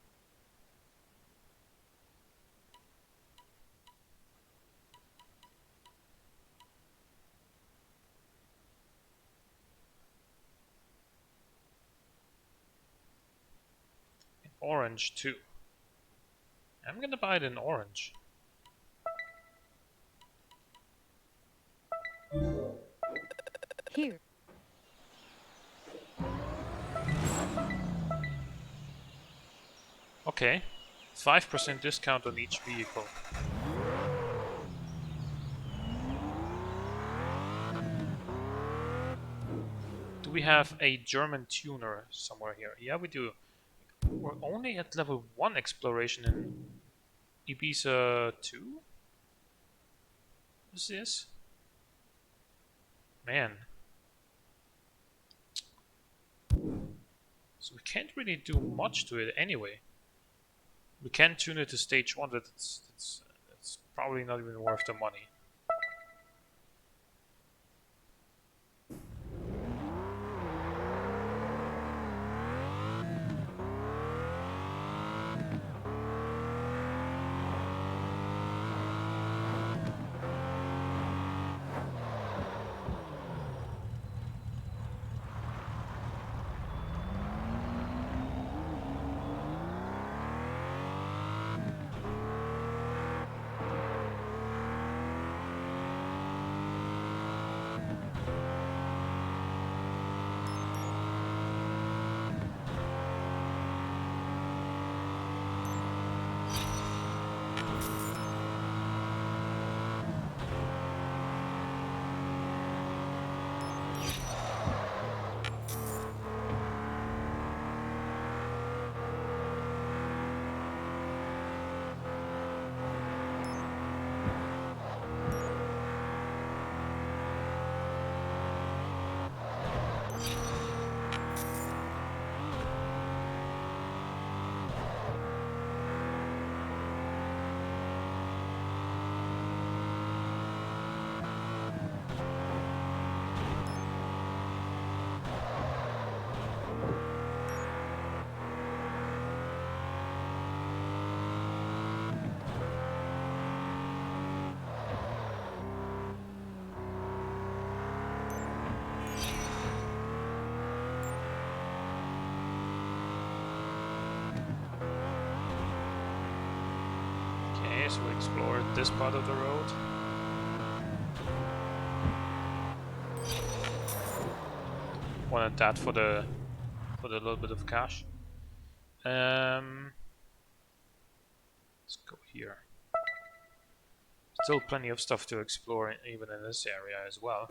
Orange too. I'm gonna buy it in orange. Here. Okay. 5% discount on each vehicle. Do we have a German tuner somewhere here? Yeah, we do. We're only at level 1 exploration in Ibiza 2? What's this? Man. So we can't really do much to it anyway. We can tune it to stage 1, but it's probably not even worth the money. Okay, so we explored this part of the road. Wanted that for the little bit of cash. Let's go here. Still plenty of stuff to explore even in this area as well.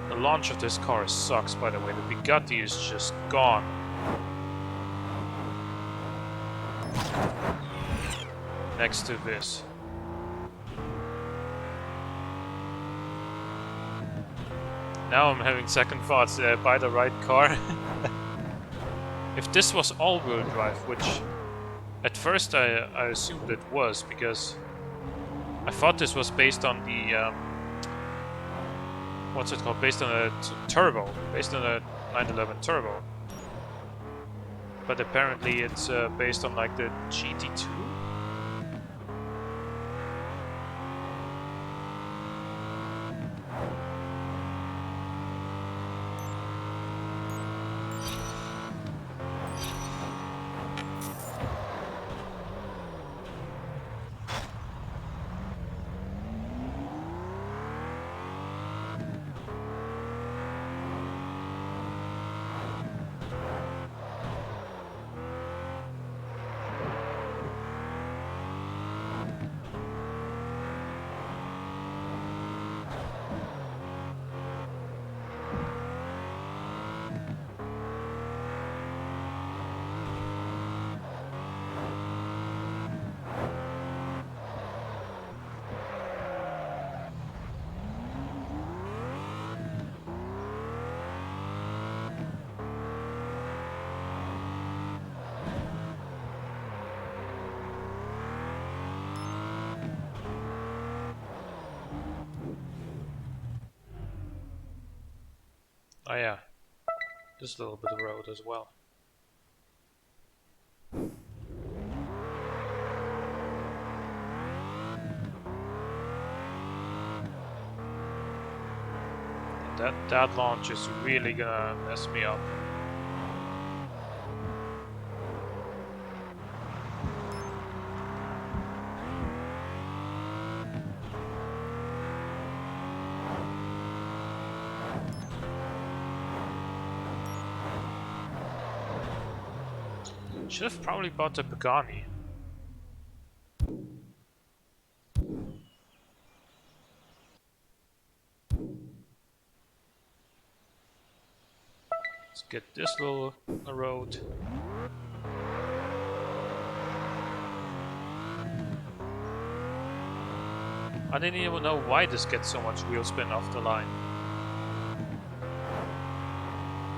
The launch of this car sucks, by the way. The Pagani is just gone. Next to this. Now I'm having second thoughts. Did I buy the right car? If this was all-wheel drive, which at first I assumed it was, because I thought this was based on the what's it called? Based on a turbo, based on a 911 turbo. But apparently it's based on like the GT2. Oh yeah, this little bit of road as well. That launch is really gonna mess me up. Should have probably bought the Pagani. Let's get this little road. I didn't even know why this gets so much wheel spin off the line.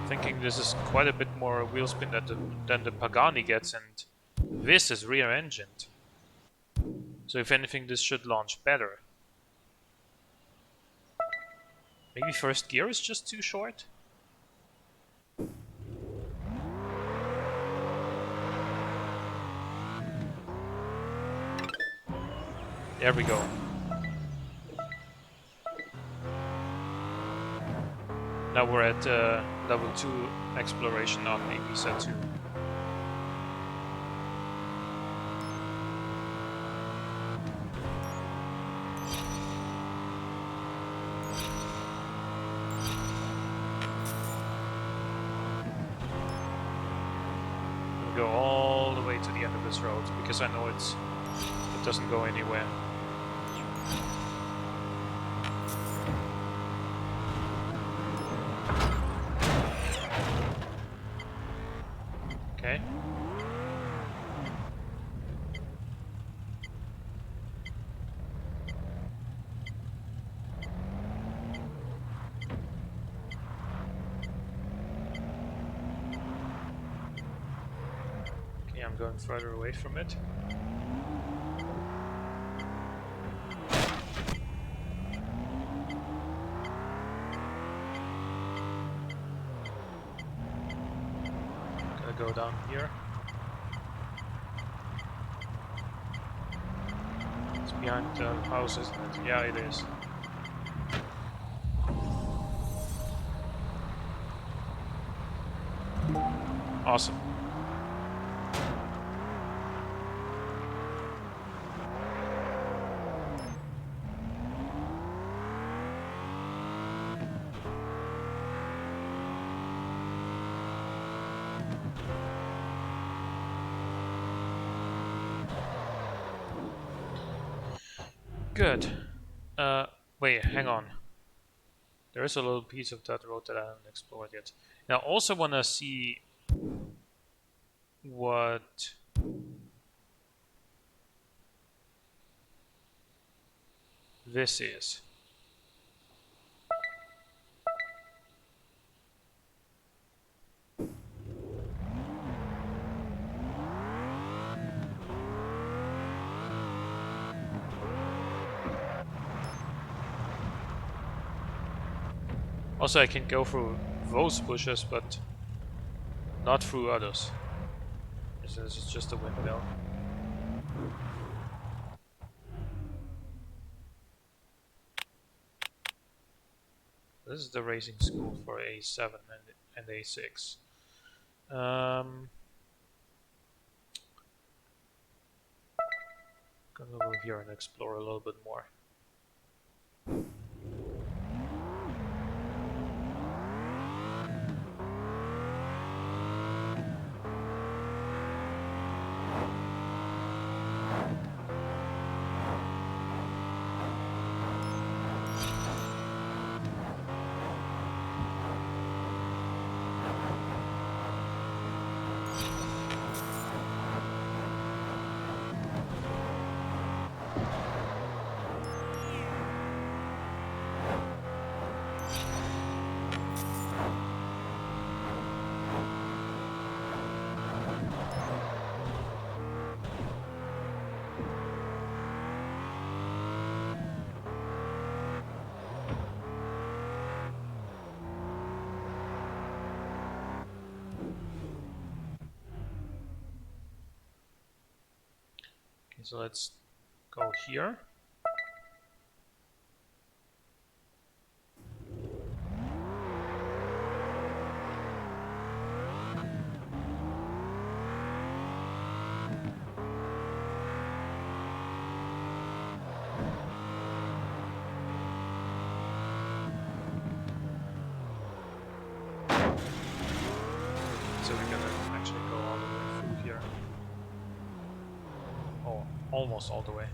Thinking this is quite a bit more wheel spin than the Pagani gets, and this is rear engined. So if anything, this should launch better. Maybe first gear is just too short? There we go. Now we're at level 2 exploration on Ibiza 2. We'll go all the way to the end of this road because I know it doesn't go anywhere. Okay. Okay, I'm going further away from it. Go down here. It's behind the house, isn't it? Yeah, it is. Awesome. Good. Wait, hang on. There is a little piece of that road that I haven't explored yet. Now, I also want to see what this is. Also, I can go through those bushes, but not through others. This is just a windmill. This is the racing school for A7 and A6. Gonna go here and explore a little bit more. So let's go here. So we're gonna actually go all the way through here. Oh, almost all the way.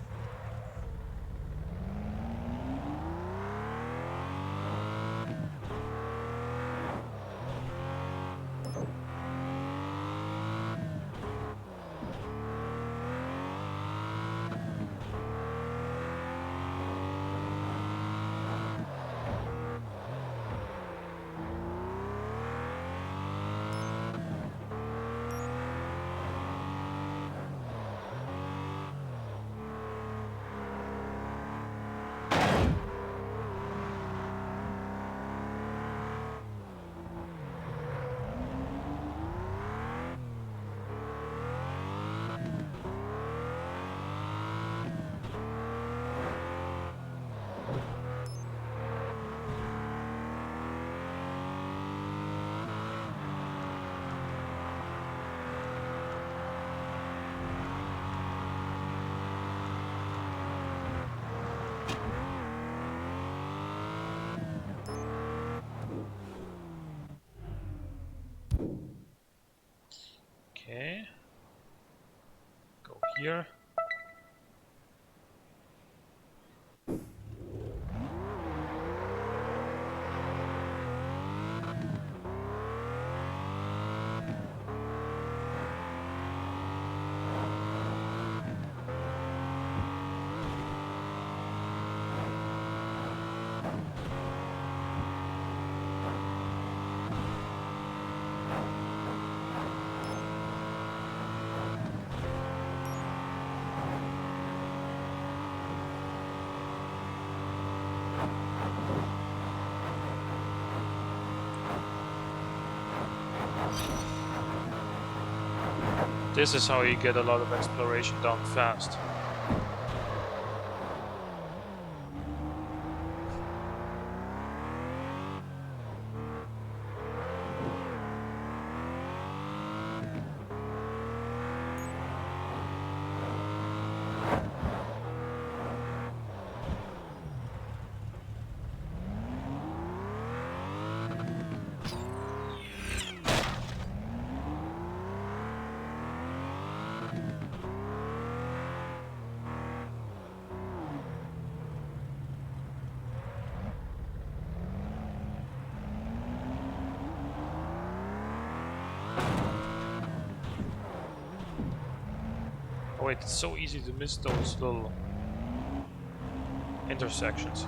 Okay. Go here. This is how you get a lot of exploration done fast. wait, it's so easy to miss those little intersections.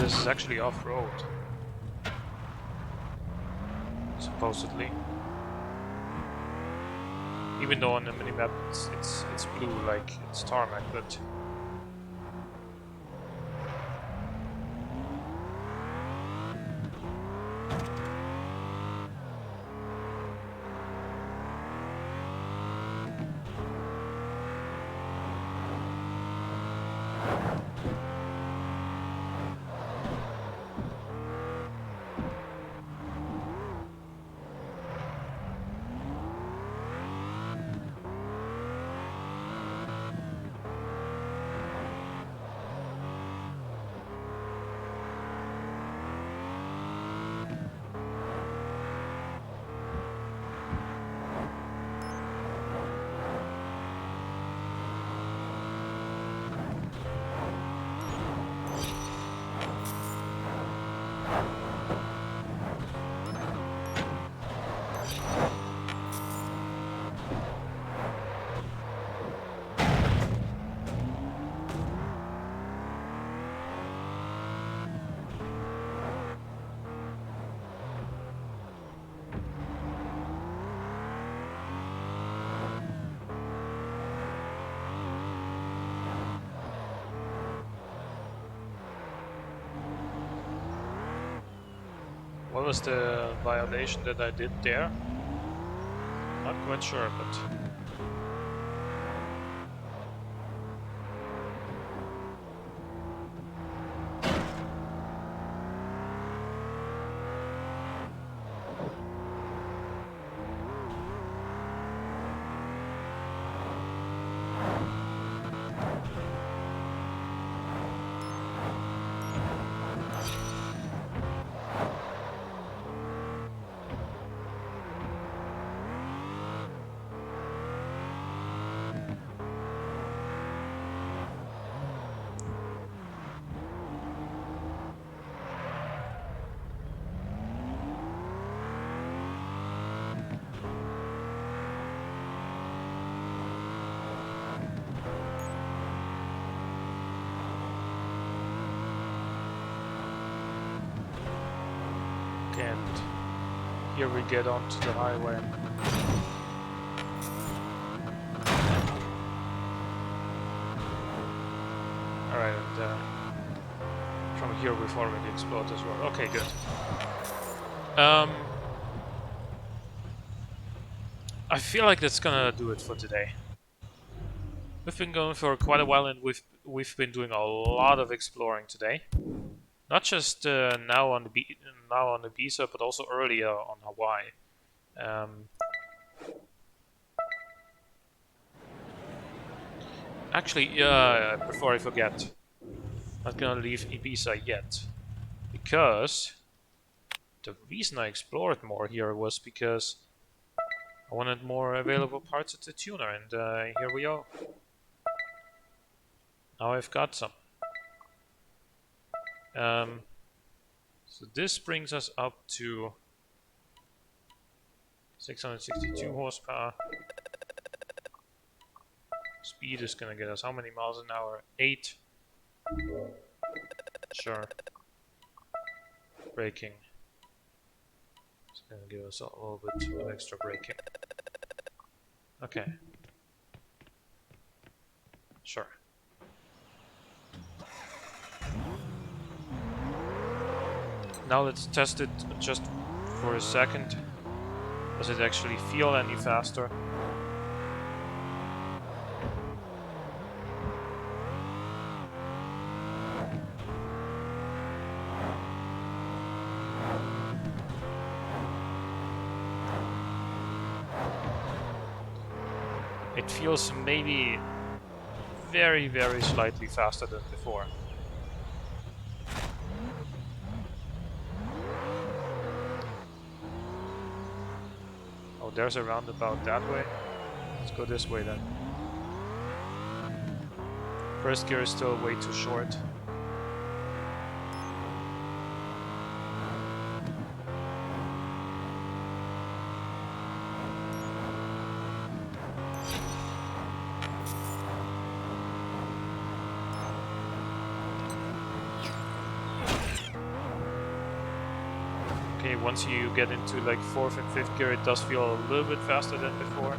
This is actually off-road, supposedly. Even though on the minimap it's blue like it's tarmac, but what was the violation that I did there? Not quite sure, but and here we get onto the highway. Alright, and from here we've already explored as well. Okay, good. I feel like that's gonna do it for today. We've been going for quite a while, and we've been doing a lot of exploring today. Not just now on Ibiza, but also earlier on Hawaii. Actually, before I forget, not gonna leave Ibiza yet, because the reason I explored more here was because I wanted more available parts at the tuner, and here we are. Now I've got some. So this brings us up to 662 horsepower. Speed is gonna get us how many miles an hour? 8. Sure. Braking. It's gonna give us a little bit of extra braking. Okay. Sure. Now let's test it just for a second. Does it actually feel any faster? it feels maybe very, very slightly faster than before. Oh, there's a roundabout that way. Let's go this way then. First gear is still way too short. Okay, once you get into like 4th and 5th gear, it does feel a little bit faster than before.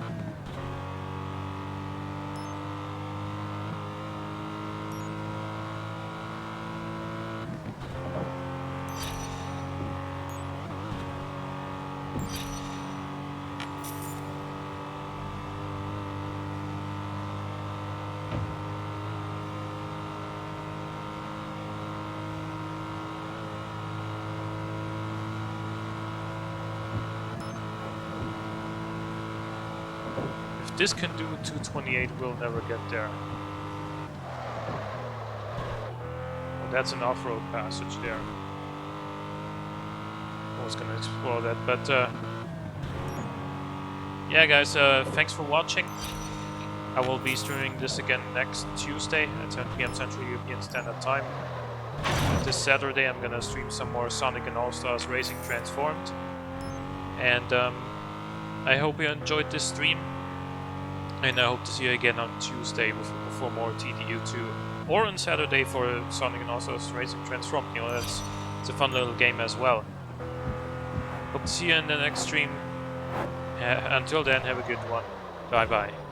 If this can do 228, we'll never get there. Well, that's an off-road passage there. I was gonna explore that, but yeah, guys, thanks for watching. I will be streaming this again next Tuesday at 10 PM Central European Standard Time. This Saturday I'm gonna stream some more Sonic and All-Stars Racing Transformed. And I hope you enjoyed this stream. And I hope to see you again on Tuesday for more TDU 2. Or on Saturday for Sonic and All-Stars Racing Transformed. You know, it's a fun little game as well. Hope to see you in the next stream. Until then, have a good one. Bye bye.